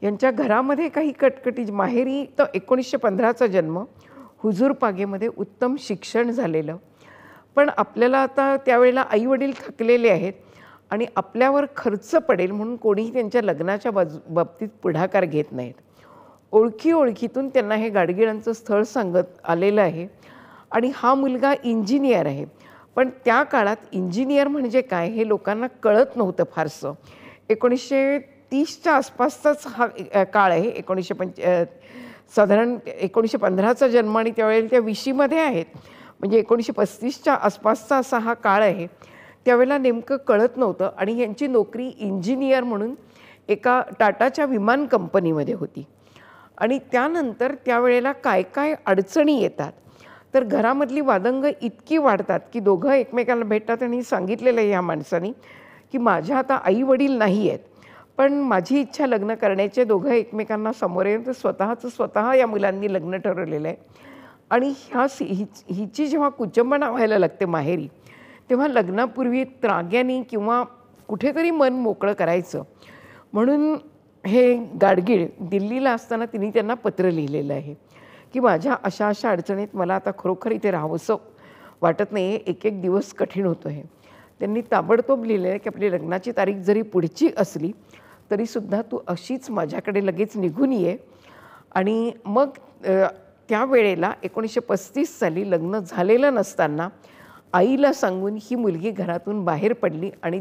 यांच्या घरामध्ये काही कटकटी. माहेरी तर 1915चा जन्म, हुजूर पागेमध्ये उत्तम शिक्षण झालेलं. पण आपल्याला आता त्यावेळेला आईवडील थकलेले आहेत आणि आपल्यावर खर्च पडेल म्हणून कोणीही त्यांच्या लग्नाच्या बाबतीत पुढाकार घेत नाहीत. ओळखीतून त्यांना हे गाडगिळांचं स्थळ सांगत आलेलं आहे आणि हा मुलगा इंजिनियर आहे. पण त्या काळात इंजिनियर म्हणजे काय हे लोकांना कळत नव्हतं फारसं. 1930च्या आसपासचाच हा काळ आहे. साधारण 1915चा जन्म आणि त्यावेळेला त्या 20मध्ये आहेत, म्हणजे 1935च्या आसपासचा असा हा काळ आहे. त्यावेळेला नेमकं कळत नव्हतं आणि यांची नोकरी इंजिनियर म्हणून एका टाटाच्या विमान कंपनीमध्ये होती. आणि त्यानंतर त्यावेळेला काय काय अडचणी येतात, तर घरामधली वादंग इतकी वाढतात की दोघं एकमेकांना भेटतात आणि सांगितलेलं आहे ह्या माणसानी की माझ्या आता आई वडील नाही आहेत, पण माझी इच्छा लग्न करण्याचे. दोघं एकमेकांना समोर येऊन तर स्वतः या मुलांनी लग्न ठरवलेलं आहे. आणि हिची जेव्हा कुचंबणा व्हायला लागते माहेरी, तेव्हा लग्नापूर्वी त्राग्याने किंवा कुठेतरी मन मोकळं करायचं म्हणून हे गाडगीळ दिल्लीला असताना तिने त्यांना पत्र लिहिलेलं आहे की माझ्या अशा अशा अडचणीत मला आता खरोखर इथे राहावंसं वाटत नाही आहे, एक एक दिवस कठीण होतो आहे. त्यांनी ताबडतोब लिहिलेलं आहे की आपली लग्नाची तारीख जरी पुढची असली तरीसुद्धा तू अशीच माझ्याकडे लगेच निघून ये. आणि मग त्यावेळेला 1935 साली लग्न झालेलं नसताना आईला सांगून ही मुलगी घरातून बाहेर पडली आणि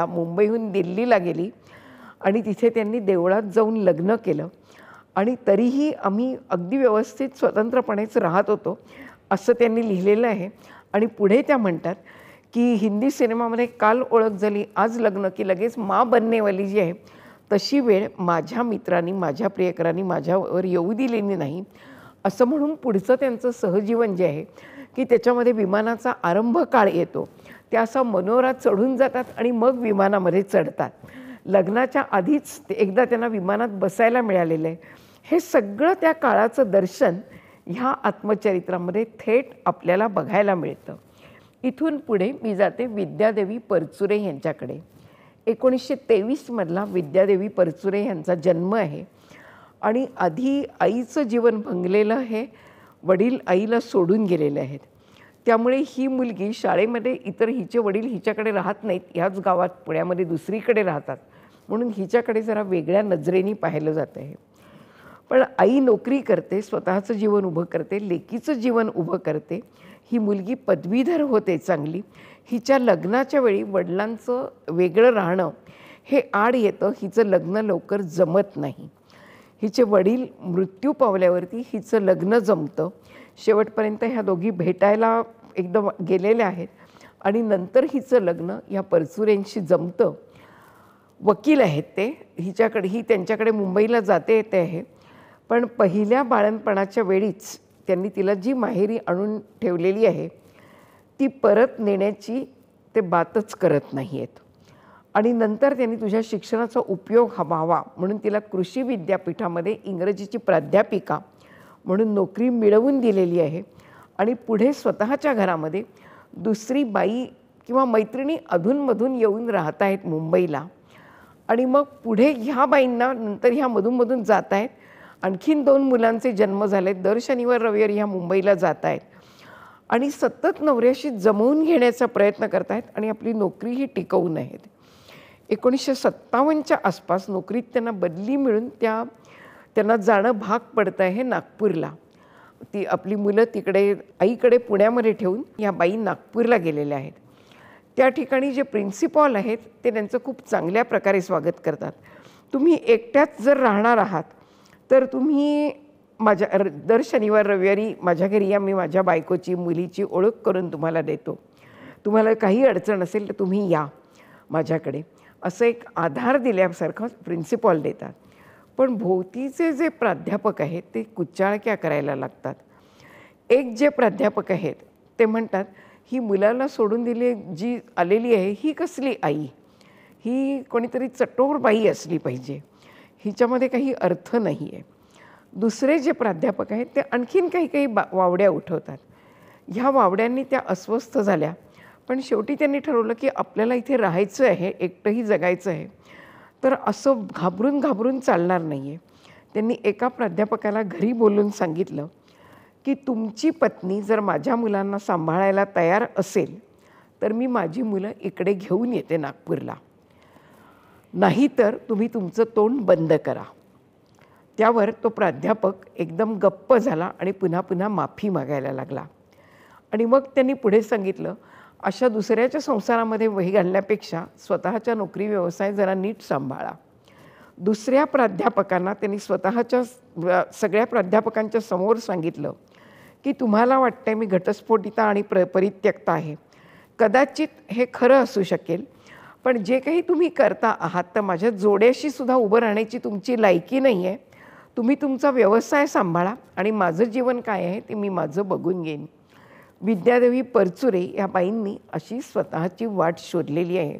मुंबईहून दिल्लीला गेली आणि तिथे त्यांनी देवळात जाऊन लग्न केलं. आणि तरीही आम्ही अगदी व्यवस्थित स्वतंत्रपणेच राहत होतो असं त्यांनी लिहिलेलं आहे. आणि पुढे त्या म्हणतात की हिंदी सिनेमामध्ये काल ओळख झाली आज लग्न की लगेच माँ बननेवाली जी आहे तशी वेळ माझ्या मित्रांनी माझ्या प्रियकरांनी माझ्यावर येऊ दिलेली नाही असं म्हणून पुढचं त्यांचं सहजीवन जे आहे की त्याच्यामध्ये विमानाचा आरंभ काळ येतो. त्या असं मनोरात चढून जातात आणि मग विमानामध्ये चढतात. लग्नाच्या आधीच एकदा त्यांना विमानात बसायला मिळालेलं आहे. हे सगळं त्या काळाचं दर्शन ह्या आत्मचरित्रामध्ये थेट आपल्याला बघायला मिळतं. इथून पुढे मी जाते विद्यादेवी परचुरे यांच्याकडे. 1923मधला विद्यादेवी परचुरे यांचा जन्म आहे आणि आधी आईचं जीवन भंगलेलं आहे. वडील आईला सोडून गेलेले आहेत. त्यामुळे ही मुलगी शाळेमध्ये हिचे वडील हिच्याकडे राहत नाहीत, ह्याच गावात पुण्यामध्ये दुसरीकडे राहतात म्हणून हिच्याकडे जरा वेगळ्या नजरेने पाहिलं जात आहे. पण आई नोकरी करते, स्वतःचं जीवन उभं करते, लेकीचं जीवन उभं करते. ही मुलगी पदवीधर होते चांगली. हिच्या लग्नाच्या वेळी वडिलांचं वेगळं राहणं हे आड येतं. हिचं लग्न लवकर जमत नाही. हिचे वडील मृत्यू पावल्यावरती हिचं लग्न जमतं. शेवटपर्यंत ह्या दोघी भेटायला एकदम गेलेल्या आहेत आणि नंतर हिचं लग्न या परचुरेंशी जमतं. वकील आहेत ते. ही त्यांच्याकडे मुंबईला जाते येते आहे. पण पहिल्या बाळणपणाच्या वेळीच त्यांनी तिला जी माहेरी आणून ठेवलेली आहे ती परत नेण्याची ते बातच करत नाही आहेत. आणि नंतर त्यांनी तुझ्या शिक्षणाचा उपयोग व्हावा म्हणून तिला कृषी विद्यापीठामध्ये इंग्रजीची प्राध्यापिका म्हणून नोकरी मिळवून दिलेली आहे. आणि पुढे स्वतःच्या घरामध्ये दुसरी बाई किंवा मैत्रिणी अधूनमधून येऊन राहत आहेत मुंबईला. आणि मग पुढे ह्या बाईंना नंतर ह्या मधून जात आहेत. आणखीन 2 मुलांचे जन्म झालेत. दर शनिवार रविवारी ह्या मुंबईला जात आहेत आणि सतत नवऱ्याशी जमवून घेण्याचा प्रयत्न करत आहेत आणि आपली नोकरीही टिकवून आहेत. 1957च्या आसपास नोकरीत त्यांना बदली मिळून त्यांना जाणं भाग पडतं आहे नागपूरला. ती आपली मुलं तिकडे आईकडे पुण्यामध्ये ठेवून ह्या बाई नागपूरला गेलेल्या आहेत. त्या ठिकाणी जे प्रिन्सिपॉल आहेत ते त्यांचं खूप चांगल्या प्रकारे स्वागत करतात. तुम्ही एकट्याच जर राहणार आहात तर तुम्ही दर शनिवार रविवारी माझ्या घरी या, मी माझ्या बायकोची मुलीची ओळख करून तुम्हाला देतो. तुम्हाला काही अडचण असेल तर तुम्ही या माझ्याकडे, असं एक आधार दिल्यासारखं प्रिन्सिपॉल देतात. पण भोवतीचे जे प्राध्यापक आहेत ते कुचाळक्या करायला लागतात. एक जे प्राध्यापक आहेत ते म्हणतात ही मुलाला सोडून दिली जी आलेली आहे ही कसली आई, ही कोणीतरी चटोर बाई असली पाहिजे, हिच्यामध्ये काही अर्थ नाही आहे. दुसरे जे प्राध्यापक आहेत ते आणखीन काही काही वावड्या उठवतात. ह्या वावड्यांनी त्या अस्वस्थ झाल्या, पण शेवटी त्यांनी ठरवलं की आपल्याला इथे राहायचं आहे, एकटंही जगायचं आहे, तर असं घाबरून घाबरून चालणार नाही आहे. त्यांनी एका प्राध्यापकाला घरी बोलून सांगितलं की तुमची पत्नी जर माझ्या मुलांना सांभाळायला तयार असेल तर मी माझी मुलं इकडे घेऊन येते नागपूरला, नाहीतर तुम्ही तुमचं तोंड बंद करा. त्यावर तो प्राध्यापक एकदम गप्प झाला आणि पुन्हा पुन्हा माफी मागायला लागला. आणि मग त्यांनी पुढे सांगितलं, अशा दुसऱ्याच्या संसारामध्ये वही घालण्यापेक्षा स्वतःच्या नोकरी व्यवसाय जरा नीट सांभाळा. दुसऱ्या प्राध्यापकांना त्यांनी स्वतःच्या सगळ्या प्राध्यापकांच्या समोर सांगितलं की तुम्हाला वाटतंय मी घटस्फोटिता आणि परित्यक्ता आहे, कदाचित हे खरं असू शकेल, पण जे काही तुम्ही करता आहात तर माझ्या जोड्याशी सुद्धा उभं राहण्याची तुमची लायकी नाही आहे. तुम्ही तुमचा व्यवसाय सांभाळा आणि माझं जीवन काय आहे ते मी माझं बघून घेईन. विद्यादेवी परचुरे ह्या बाईंनी अशी स्वतःची वाट शोधलेली आहे.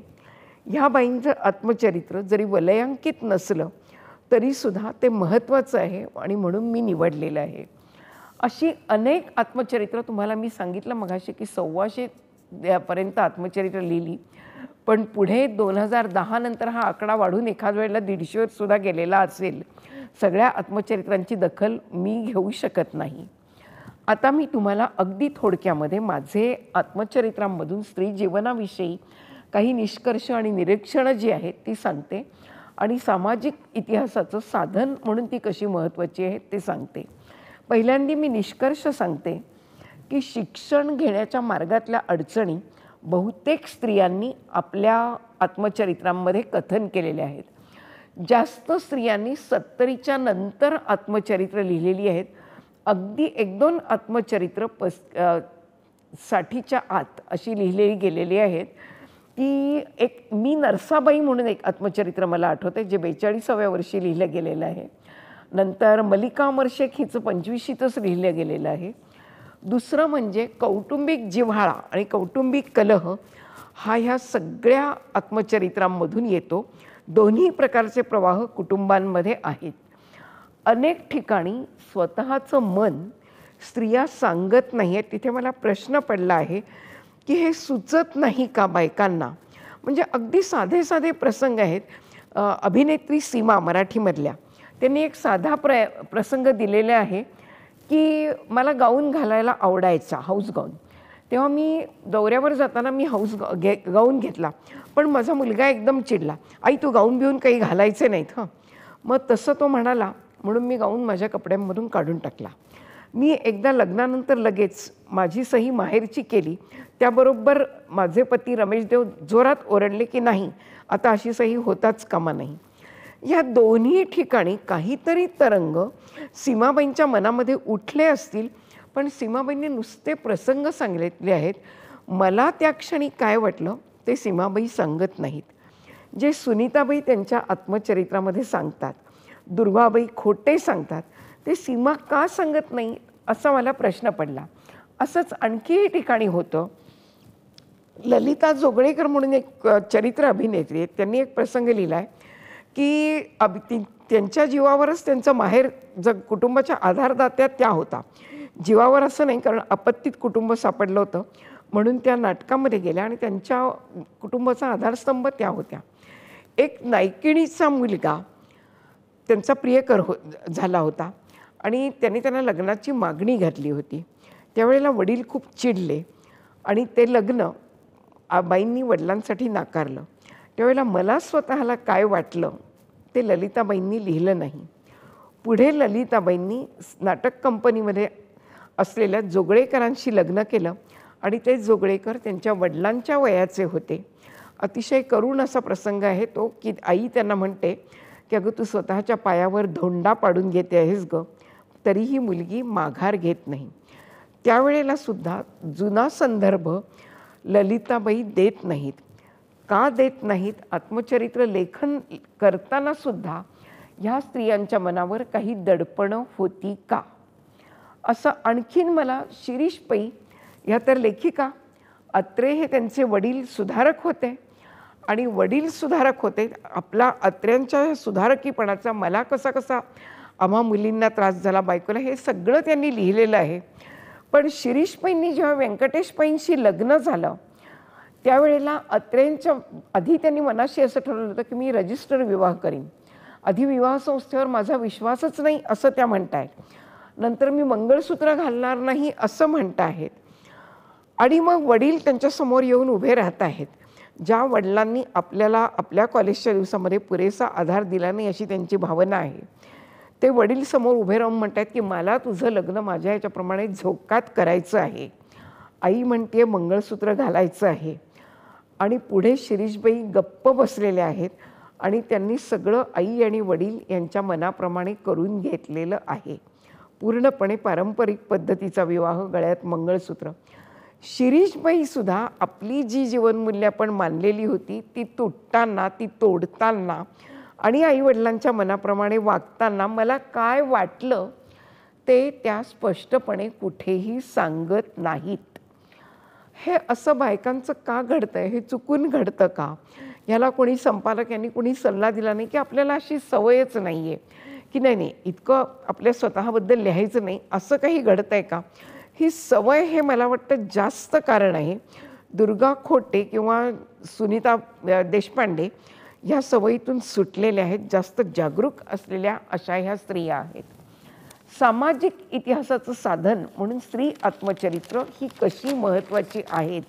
ह्या बाईंचं आत्मचरित्र जरी वलयांकित नसलं तरीसुद्धा ते महत्त्वाचं आहे आणि म्हणून मी निवडलेलं आहे. अशी अनेक आत्मचरित्र तुम्हाला मी सांगितलं मगाशी की 1,200 पर्यंत आत्मचरित्र लिहिली, पण पुढे 2010 नंतर हा आकडा वाढून एखाद वेळेला 150वर सुद्धा गेलेला असेल. सगळ्या आत्मचरित्रांची दखल मी घेऊ शकत नाही. आता मी तुम्हाला अगदी थोडक्यामध्ये माझे आत्मचरित्रांमधून स्त्री जीवनाविषयी काही निष्कर्ष आणि निरीक्षणं जी आहेत ती सांगते आणि सामाजिक इतिहासाचं साधन म्हणून ती कशी महत्त्वाची आहे ते सांगते. पहिल्यांदा मी निष्कर्ष सांगते की शिक्षण घेण्याच्या मार्गातल्या अडचणी बहुतेक स्त्रियांनी आपल्या आत्मचरित्रांमध्ये कथन केलेले आहेत. जास्त स्त्रियांनी 70च्या नंतर आत्मचरित्र लिहिलेली आहेत. अगदी 1-2 आत्मचरित्र 60च्या आत अशी लिहिलेली गेलेली आहेत. ती एक मी नरसाबाई म्हणून एक आत्मचरित्र मला आठवते जे 42व्या वर्षी लिहिलं गेलेलं आहे. नंतर मल्लिका अमर शेख हिचं 25शीतच लिहिलं गेलेलं आहे. दुसरं म्हणजे कौटुंबिक जिव्हाळा आणि कौटुंबिक कलह हा ह्या सगळ्या आत्मचरित्रांमधून येतो. दोन्ही प्रकारचे प्रवाह कुटुंबांमध्ये आहेत. अनेक ठिकाणी स्वतःचं मन स्त्रिया सांगत नाही आहेत. तिथे मला प्रश्न पडला आहे की हे सुचत नाही का बायकांना. म्हणजे अगदी साधे साधे प्रसंग आहेत. अभिनेत्री सीमा मराठीमधल्या त्यांनी एक साधा प्रसंग दिलेला आहे की मला गाऊन घालायला आवडायचा, हाऊस गाऊन. तेव्हा मी दौऱ्यावर जाताना मी गाऊन घेतला, पण माझा मुलगा एकदम चिडला, आई तू गाऊन बिऊन काही घालायचे नाहीत हं. मग तसं तो म्हणाला म्हणून मी गाऊन माझ्या कपड्यांमधून काढून टाकला. मी एकदा लग्नानंतर लगेच माझी सही माहेरची केली. त्याबरोबर माझे पती रमेशदेव जोरात ओरडले की नाही आता अशी सही होताच कामा नाही. ह्या दोन्ही ठिकाणी काहीतरी तरंग सीमाबाईंच्या मनामध्ये उठले असतील, पण सीमाबाईंनी नुसते प्रसंग सांगितले आहेत. मला त्या क्षणी काय वाटलं ते सीमाबाई सांगत नाहीत. जे सुनीताबाई त्यांच्या आत्मचरित्रामध्ये सांगतात, दुर्गाबाई खोटे सांगतात, ते सीमा का सांगत नाही असा मला प्रश्न पडला. असंच आणखीही ठिकाणी होतं. ललिता जोगळेकर म्हणून एक चरित्र अभिनेत्री आहेत. त्यांनी एक प्रसंग लिहिला आहे की त्यांच्या जीवावरच त्यांचं माहेर कुटुंबाच्या आधारदात्या त्या होता. जीवावर असं नाही, कारण आपत्तीत कुटुंब सापडलं होतं म्हणून त्या नाटकामध्ये गेल्या आणि त्यांच्या कुटुंबाचा आधारस्तंभ त्या होत्या. एक नायकिणीचा मुलगा त्यांचा प्रियकर झाला होता आणि त्यांना लग्नाची मागणी घातली होती. त्यावेळेला वडील खूप चिडले आणि ते लग्न बाईंनी वडिलांसाठी नाकारलं. त्यावेळेला मला स्वतःला काय वाटलं ते ललिताबाईंनी लिहिलं नाही. पुढे ललिताबाईंनी नाटक कंपनीमध्ये असलेल्या जोगळेकरांशी लग्न केलं आणि ते जोगळेकर त्यांच्या वडिलांच्या वयाचे होते. अतिशय करुण असा प्रसंग आहे तो की आई त्यांना म्हणते की अगं तू स्वतःच्या पायावर धोंडा पाडून घेते आहेस गं, तरीही मुलगी माघार घेत नाही. त्यावेळेला सुद्धा जुना संदर्भ ललिताबाई देत नाहीत. का देत नाहीत? आत्मचरित्र लेखन करताना सुद्धा ह्या स्त्रियांच्या मनावर काही दडपणं होती का? असं आणखीन मला शिरीष पै ह्या तर लेखिका, अत्रे हे त्यांचे वडील सुधारक होते आणि वडील सुधारक होते. आपला अत्र्यांच्या सुधारकीपणाचा मला कसा आम्हा मुलींना त्रास झाला, बायकोला, हे सगळं त्यांनी लिहिलेलं आहे. पण शिरीष पैंनी जेव्हा व्यंकटेश पैंशी लग्न झालं त्यावेळेला अत्रेंच्या आधी त्यांनी मनाशी असं ठरवलं होतं की मी रजिस्टर विवाह करीन. आधी विवाह संस्थेवर माझा विश्वासच नाही असं त्या म्हणतायत. नंतर मी मंगळसूत्र घालणार नाही असं म्हणत आहेत. आणि मग वडील त्यांच्यासमोर येऊन उभे राहत आहेत. ज्या वडिलांनी आपल्याला आपल्या कॉलेजच्या दिवसामध्ये पुरेसा आधार दिला नाही अशी त्यांची भावना आहे, ते वडील समोर उभे राहून म्हणतात की मला तुझं लग्न माझ्या ह्याच्याप्रमाणे झोकात करायचं आहे. आई म्हणते मंगळसूत्र घालायचं आहे. आणि पुढे शिरीषबाई गप्प बसलेले आहेत आणि त्यांनी सगळं आई आणि वडील यांच्या मनाप्रमाणे करून घेतलेलं आहे. पूर्णपणे पारंपरिक पद्धतीचा विवाह, गळ्यात मंगळसूत्र. शिरीषबाईसुद्धा आपली जी जीवनमूल्य आपण मानलेली होती ती तुटताना, ती तोडताना आणि आईवडिलांच्या मनाप्रमाणे वागताना मला काय वाटलं ते त्या स्पष्टपणे कुठेही सांगत नाहीत. हे असं बायकांचं का घडतं आहे? हे चुकून घडतं का? ह्याला कोणी संपादक यांनी कोणी सल्ला दिला नाही की आपल्याला अशी सवयच नाही आहे की नाही नाही इतकं आपल्या स्वतःबद्दल लिहायचं नाही, असं काही घडतं आहे का? ही सवय हे मला वाटतं जास्त कारण आहे. दुर्गा खोटे किंवा सुनीता देशपांडे ह्या सवयीतून सुटलेल्या आहेत, जास्त जागरूक असलेल्या अशा ह्या स्त्रिया आहेत. सामाजिक इतिहासाचं साधन म्हणून स्त्री आत्मचरित्र ही कशी महत्त्वाची आहेत.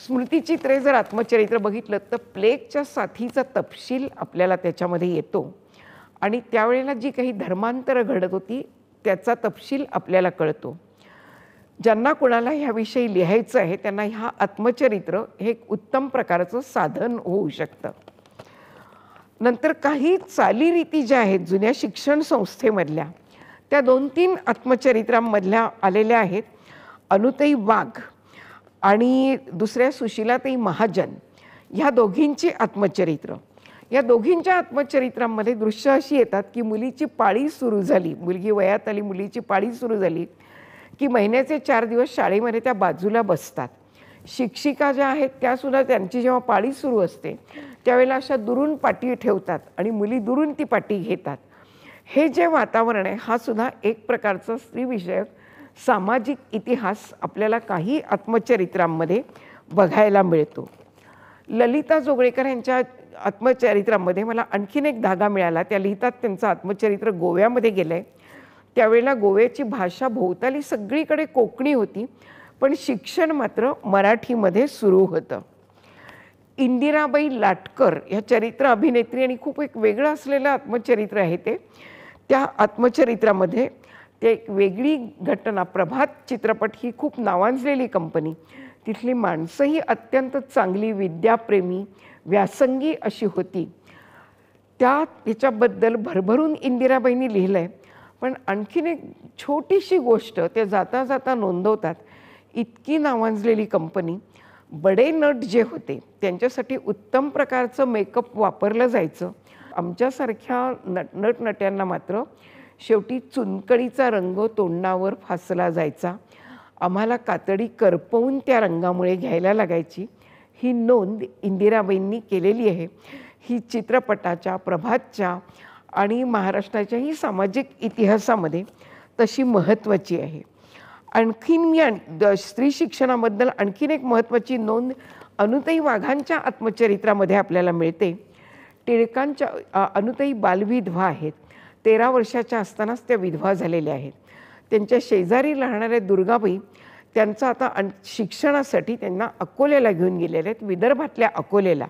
स्मृतिचित्रे जर आत्मचरित्र बघितलं तर प्लेगच्या साथीचा तपशील आपल्याला त्याच्यामध्ये येतो आणि त्यावेळेला जी काही धर्मांतरं घडत होती त्याचा तपशील आपल्याला कळतो. ज्यांना कोणाला ह्याविषयी लिहायचं आहे त्यांना ह्या आत्मचरित्र हे एक उत्तम प्रकारचं साधन होऊ शकतं. नंतर काही चालीरीती ज्या आहेत जुन्या शिक्षण संस्थेमधल्या त्या 2-3 आत्मचरित्रांमधल्या आलेल्या आहेत. अनुताई वाघ आणि दुसऱ्या सुशीलाताई महाजन ह्या दोघींची आत्मचरित्र. या दोघींच्या आत्मचरित्रांमध्ये दृश्य अशी येतात की मुलीची पाळी सुरू झाली, मुलगी वयात आली, मुलीची पाळी सुरू झाली की महिन्याचे 4 दिवस शाळेमध्ये त्या बाजूला बसतात. शिक्षिका ज्या आहेत त्यासुद्धा त्यांची जेव्हा पाळी सुरू असते त्यावेळेला अशा दुरून पाटी ठेवतात आणि मुली दुरून ती पाटी घेतात. हे जे वातावरण आहे हा सुद्धा एक प्रकारचा स्त्रीविषयक सामाजिक इतिहास आपल्याला काही आत्मचरित्रांमध्ये बघायला मिळतो. ललिता जोगळेकर यांच्या आत्मचरित्रामध्ये मला आणखीन एक धागा मिळाला. त्या लिहितात त्यांचं आत्मचरित्र गोव्यामध्ये गेलं आहे. त्यावेळेला गोव्याची भाषा भोवताली सगळीकडे कोकणी होती पण शिक्षण मात्र मराठीमध्ये सुरू होतं. इंदिराबाई लाटकर ह्या चरित्र अभिनेत्री आणि खूप एक वेगळं असलेलं आत्मचरित्र आहे ते. त्या आत्मचरित्रामध्ये ते एक वेगळी घटना, प्रभात चित्रपट ही खूप नावाजलेली कंपनी, तिथली माणसंही अत्यंत चांगली, विद्याप्रेमी, व्यासंगी अशी होती. ह्याच्याबद्दल भरभरून इंदिराबाईंनी लिहिलं आहे. पण आणखीन एक छोटीशी गोष्ट ते जाता जाता नोंदवतात. इतकी नावाजलेली कंपनी, बडे नट जे होते त्यांच्यासाठी उत्तम प्रकारचं मेकअप वापरलं जायचं. आमच्यासारख्या नटनट्यांना मात्र शेवटी चुनकडीचा रंग तोंडावर फासला जायचा. आम्हाला कातडी करपवून त्या रंगामुळे घ्यायला लागायची. ही नोंद इंदिराबाईंनी केलेली आहे. ही चित्रपटाच्या, प्रभातच्या आणि महाराष्ट्राच्याही सामाजिक इतिहासामध्ये तशी महत्त्वाची आहे. आणखीन मी स्त्री शिक्षणाबद्दल आणखीन एक महत्त्वाची नोंद अनुताई वाघांच्या आत्मचरित्रामध्ये आपल्याला मिळते. टिळकांच्या अनुताई बालविधवा आहेत. 13 वर्षाच्या असतानाच त्या विधवा झालेल्या आहेत. त्यांच्या शेजारी राहणाऱ्या दुर्गाबाई त्यांचं आता शिक्षणासाठी त्यांना अकोल्याला घेऊन गेलेले आहेत, विदर्भातल्या अकोल्याला.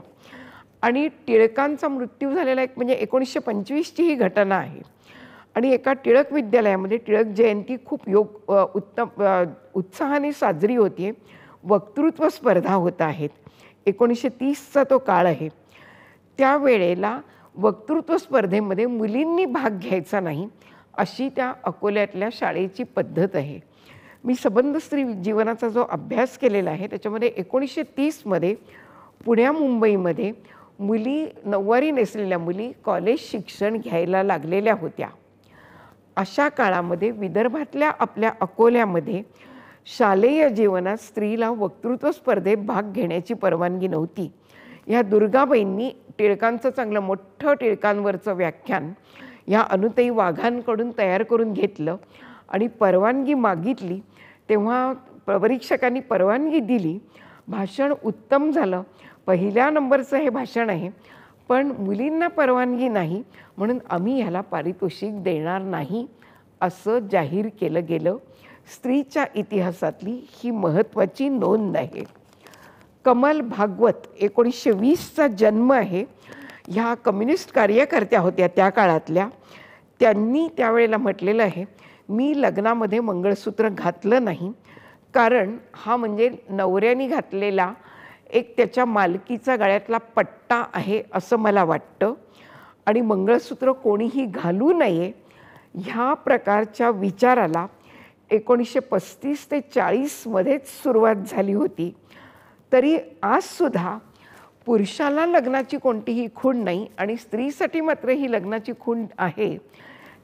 आणि टिळकांचा मृत्यू झालेला एक म्हणजे 1925ची ही घटना आहे. आणि एका टिळक विद्यालयामध्ये टिळक जयंती खूप उत्तम उत्साहाने साजरी होती आहे. वक्तृत्व स्पर्धा होत आहेत. 1930चा तो काळ आहे. त्यावेळेला वक्तृत्व स्पर्धेमध्ये मुलींनी भाग घ्यायचा नाही अशी त्या अकोल्यातल्या शाळेची पद्धत आहे. मी संबंध स्त्री जीवनाचा जो अभ्यास केलेला आहे त्याच्यामध्ये 1930मध्ये पुण्या मुंबईमध्ये मुली, नऊवारी नेसलेल्या मुली कॉलेज शिक्षण घ्यायला लागलेल्या होत्या. अशा काळामध्ये विदर्भातल्या आपल्या अकोल्यामध्ये शालेय जीवनात स्त्रीला वक्तृत्व स्पर्धेत भाग घेण्याची परवानगी नव्हती. ह्या दुर्गाबाईंनी टिळकांचं चांगलं मोठं टिळकांवरचं व्याख्यान ह्या अनुताई वाघांकडून तयार करून घेतलं आणि परवानगी मागितली. तेव्हा परीक्षकांनी परवानगी दिली. भाषण उत्तम झालं. पहिल्या नंबरचं हे भाषण आहे, पण मुलींना परवानगी नाही म्हणून आम्ही ह्याला पारितोषिक देणार नाही असं जाहीर केलं गेलं. स्त्रीच्या इतिहासातली ही महत्त्वाची नोंद आहे. कमल भागवत 1920चा जन्म आहे. ह्या कम्युनिस्ट कार्यकर्त्या होत्या त्या काळातल्या. त्यांनी त्यावेळेला म्हटलेलं आहे, मी लग्नामध्ये मंगळसूत्र घातलं नाही कारण हा म्हणजे नवऱ्याने घातलेला एक त्याच्या मालकीचा गळ्यातला पट्टा आहे असं मला वाटतं आणि मंगळसूत्र कोणीही घालू नये ह्या प्रकारच्या विचाराला 1935 ते 40मध्येच सुरुवात झाली होती. तरी आजसुद्धा पुरुषाला लग्नाची कोणतीही खूण नाही आणि स्त्रीसाठी मात्र ही लग्नाची खूण आहे.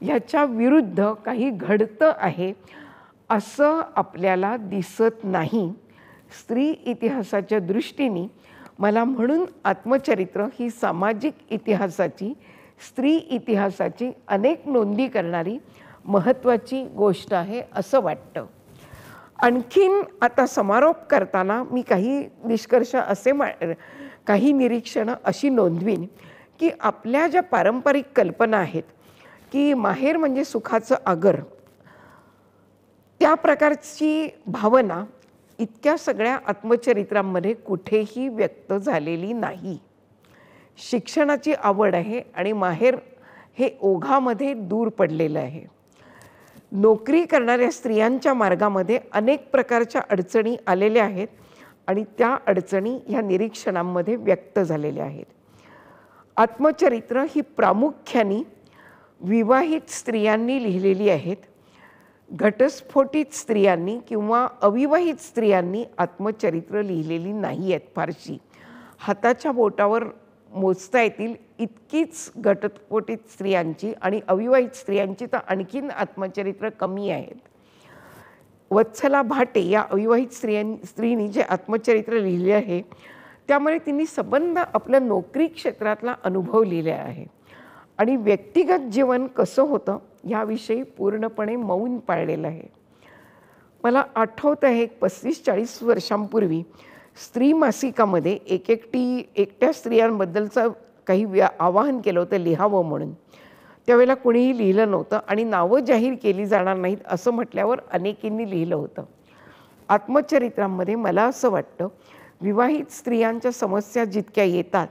ह्याच्या विरुद्ध काही घडतं आहे असं आपल्याला दिसत नाही. स्त्री इतिहासाच्या दृष्टीने मला म्हणून आत्मचरित्र ही सामाजिक इतिहासाची, स्त्री इतिहासाची अनेक नोंदी करणारी महत्त्वाची गोष्ट आहे असं वाटतं. आणखीन आता समारोप करताना मी काही निष्कर्ष असे काही निरीक्षणं अशी नोंदवीन की आपल्या ज्या पारंपरिक कल्पना आहेत की माहेर म्हणजे सुखाचं आगर, त्या प्रकारची भावना इतक्या सगळ्या आत्मचरित्रांमध्ये कुठेही व्यक्त झालेली नाही. शिक्षणाची आवड आहे आणि माहेर हे ओघामध्ये दूर पडलेलं आहे. नोकरी करणाऱ्या स्त्रियांच्या मार्गामध्ये अनेक प्रकारच्या अडचणी आलेल्या आहेत आणि त्या अडचणी ह्या निरीक्षणांमध्ये व्यक्त झालेल्या आहेत. आत्मचरित्र ही प्रामुख्याने विवाहित स्त्रियांनी लिहिलेली आहेत. घटस्फोटित स्त्रियांनी किंवा अविवाहित स्त्रियांनी आत्मचरित्र लिहिलेली नाही आहेत फारशी. हाताच्या बोटावर मोजता येतील इतकीच घटस्फोटित स्त्रियांची आणि अविवाहित स्त्रियांची तर आणखीन आत्मचरित्र कमी आहेत. वत्सला भाटे या अविवाहित स्त्रीनी जे आत्मचरित्र लिहिले आहे त्यामुळे तिने संबंध आपल्या नोकरी क्षेत्रातला अनुभव लिहिला आहे आणि व्यक्तिगत जीवन कसं होतं ह्याविषयी पूर्णपणे मौन पाळलेलं आहे. मला आठवतं आहे 35-40 वर्षांपूर्वी स्त्री मासिकामध्ये एकट्या स्त्रियांबद्दलचं काही आवाहन केलं होतं लिहावं म्हणून. त्यावेळेला कुणीही लिहिलं नव्हतं आणि नावं जाहीर केली जाणार नाहीत असं म्हटल्यावर अनेकींनी लिहिलं होतं. आत्मचरित्रांमध्ये मला असं वाटतं विवाहित स्त्रियांच्या समस्या जितक्या येतात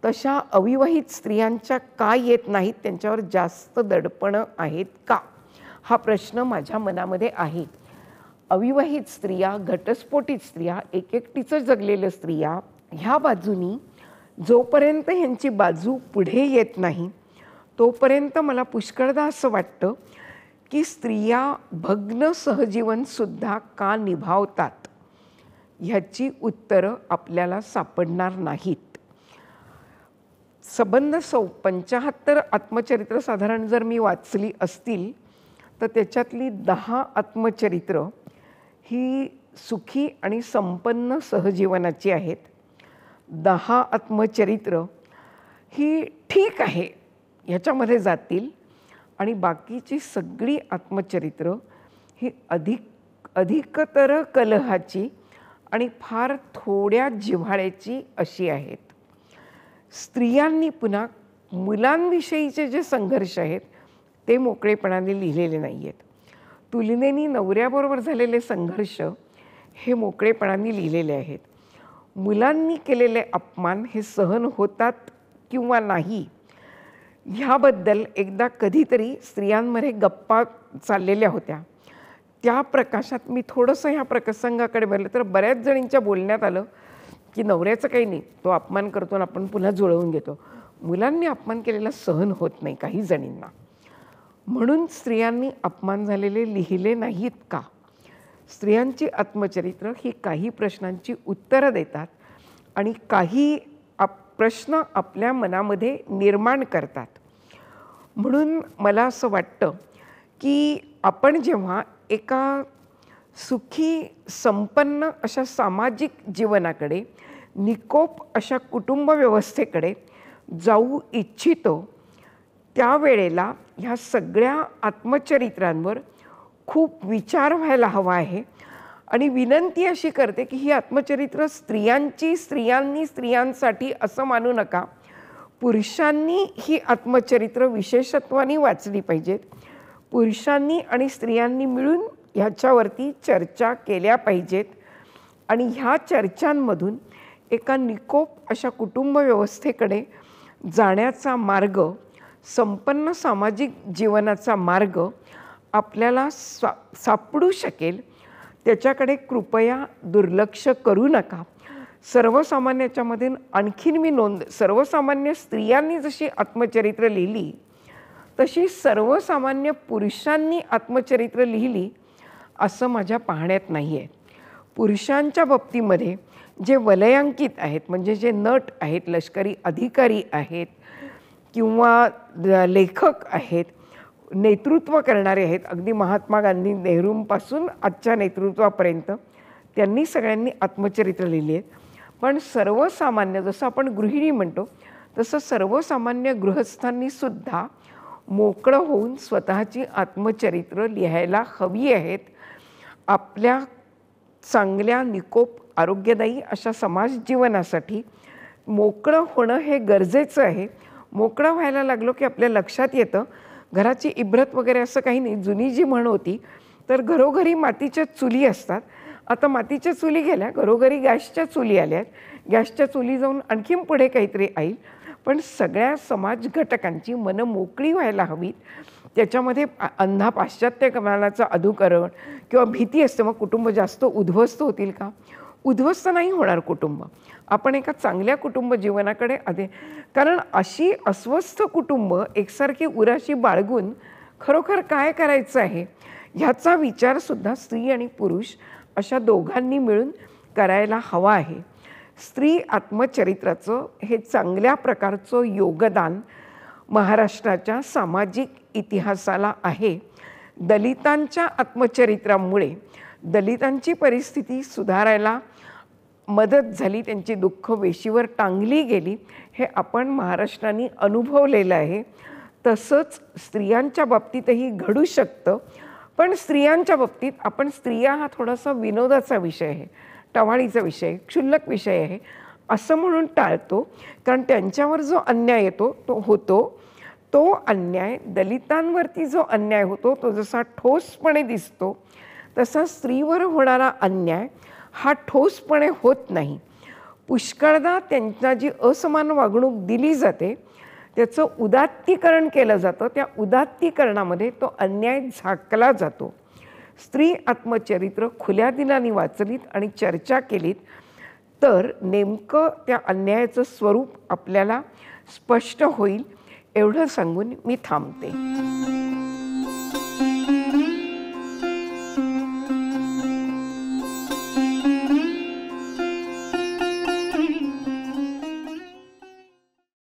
तशा अविवाहित स्त्रियांच्या का येत नाहीत, त्यांच्यावर जास्त दडपणं आहेत का, हा प्रश्न माझ्या मनामध्ये आहे. अविवाहित स्त्रिया, घटस्फोटित स्त्रिया, एकटीचं जगलेल्या स्त्रिया ह्या बाजूनी जोपर्यंत ह्यांची बाजू पुढे येत नाही तोपर्यंत मला पुष्कळदा असं वाटतं की स्त्रिया भग्न सहजीवनसुद्धा का निभावतात ह्याची उत्तरं आपल्याला सापडणार नाहीत. संबंध 75 आत्मचरित्र साधारण जर मी वाचली असतील तर त्याच्यातली 10 आत्मचरित्र ही सुखी आणि संपन्न सहजीवनाची आहेत. 10 आत्मचरित्र ही ठीक आहे ह्याच्यामध्ये जातील आणि बाकीची सगळी आत्मचरित्र ही अधिकतर कलहाची आणि फार थोड्या जिव्हाळ्याची अशी आहेत. स्त्रियांनी पुन्हा मुलांविषयीचे जे संघर्ष आहेत ते मोकळेपणाने लिहिलेले नाही आहेत. तुलनेने नवऱ्याबरोबर झालेले संघर्ष हे मोकळेपणाने लिहिलेले आहेत. मुलांनी केलेले अपमान हे सहन होतात किंवा नाही ह्याबद्दल एकदा कधीतरी स्त्रियांमध्ये गप्पा चाललेल्या होत्या. त्या प्रकाशात मी थोडंसं ह्या प्रसंगाकडे बघितलं तर बऱ्याच जणींच्या बोलण्यात आलं की नवऱ्याचं काही नाही, तो अपमान करतो आणि आपण पुन्हा जुळवून घेतो. मुलांनी अपमान केलेला सहन होत नाही काही जणींना. म्हणून स्त्रियांनी अपमान झालेले लिहिले नाहीत का? स्त्रियांची आत्मचरित्र ही काही प्रश्नांची उत्तरं देतात आणि काही प्रश्न आपल्या मनामध्ये निर्माण करतात. म्हणून मला असं वाटतं की आपण जेव्हा एका सुखी संपन्न अशा सामाजिक जीवनाकडे, निकोप अशा कुटुंब व्यवस्थेकडे जाऊ इच्छितो त्यावेळेला ह्या सगळ्या आत्मचरित्रांवर खूप विचार व्हायला हवा आहे. आणि विनंती अशी करते की ही आत्मचरित्र स्त्रियांची, स्त्रियांनी स्त्रियांसाठी असं मानू नका. पुरुषांनी ही आत्मचरित्र विशेषत्वाने वाचली पाहिजेत. पुरुषांनी आणि स्त्रियांनी मिळून ह्याच्यावरती चर्चा केल्या पाहिजेत. आणि ह्या चर्चांमधून एका निकोप अशा कुटुंब व्यवस्थेकडे जाण्याचा मार्ग, संपन्न सामाजिक जीवनाचा मार्ग आपल्याला सापडू शकेल. त्याच्याकडे कृपया दुर्लक्ष करू नका. सर्वसामान्याच्यामध्ये आणखीन मी सर्वसामान्य स्त्रियांनी जशी आत्मचरित्र लिहिली तशी सर्वसामान्य पुरुषांनी आत्मचरित्र लिहिली असं माझ्या पाहण्यात नाही आहे. पुरुषांच्या बाबतीमध्ये जे वलयांकित आहेत, म्हणजे जे नट आहेत, लष्करी अधिकारी आहेत किंवा लेखक आहेत, नेतृत्व करणारे आहेत, अगदी महात्मा गांधी, नेहरूंपासून आजच्या नेतृत्वापर्यंत त्यांनी सगळ्यांनी आत्मचरित्र लिहिली आहेत. पण सर्वसामान्य, जसं आपण गृहिणी म्हणतो तसं सर्वसामान्य गृहस्थांनीसुद्धा मोकळं होऊन स्वतःची आत्मचरित्र लिहायला हवी आहेत. आपल्या चांगल्या, निकोप, आरोग्यदायी अशा समाज जीवनासाठी मोकळं होणं हे गरजेचं आहे. मोकळं व्हायला लागलो की आपल्या लक्षात येतं घराची इब्रत वगैरे असं काही नाही. जुनी जी म्हण होती तर घरोघरी मातीच्या चुली असतात. आता मातीच्या चुली गेल्या, घरोघरी गॅसच्या चुली आल्या आहेत. गॅसच्या चुली जाऊन आणखीन पुढे काहीतरी येईल. पण सगळ्या समाज घटकांची मनं मोकळी व्हायला हवीत. त्याच्यामध्ये अंधा पाश्चात्य कमालाचं अनुकरण किंवा भीती असते, मग कुटुंब जास्त उद्ध्वस्त होतील का? उद्ध्वस्त नाही होणार कुटुंब. आपण एका चांगल्या कुटुंब जीवनाकडे कारण अशी अस्वस्थ कुटुंब एकसारखी उराशी बाळगून खरोखर काय करायचं आहे ह्याचा विचारसुद्धा स्त्री आणि पुरुष अशा दोघांनी मिळून करायला हवा आहे. स्त्री आत्मचरित्राचं हे चांगल्या प्रकारचं योगदान महाराष्ट्राच्या सामाजिक इतिहासाला आहे. दलितांच्या आत्मचरित्रामुळे दलितांची परिस्थिती सुधारायला मदत झाली, त्यांची दुःख वेशीवर टांगली गेली, हे आपण महाराष्ट्राने अनुभवलेलं आहे. तसंच स्त्रियांच्या बाबतीतही घडू शकतं. पण स्त्रियांच्या बाबतीत आपण, स्त्रिया हा थोडासा विनोदाचा विषय आहे, टवाळीचा विषय, क्षुल्लक विषय आहे असं म्हणून टाळतो. कारण त्यांच्यावर जो अन्याय होतो तो अन्याय, दलितांवरती जो अन्याय होतो तो जसा ठोसपणे दिसतो तसा स्त्रीवर होणारा अन्याय हा ठोसपणे होत नाही. पुष्कळदा त्यांना जी असमान वागणूक दिली जाते त्याचं उदात्तीकरण केलं जातं. त्या उदात्तीकरणामध्ये तो अन्याय झाकला जातो. स्त्री आत्मचरित्र खुल्या दिलाने वाचलीत आणि चर्चा केलीत तर नेमकं त्या अन्यायाचं स्वरूप आपल्याला स्पष्ट होईल. एवढं सांगून मी थांबते.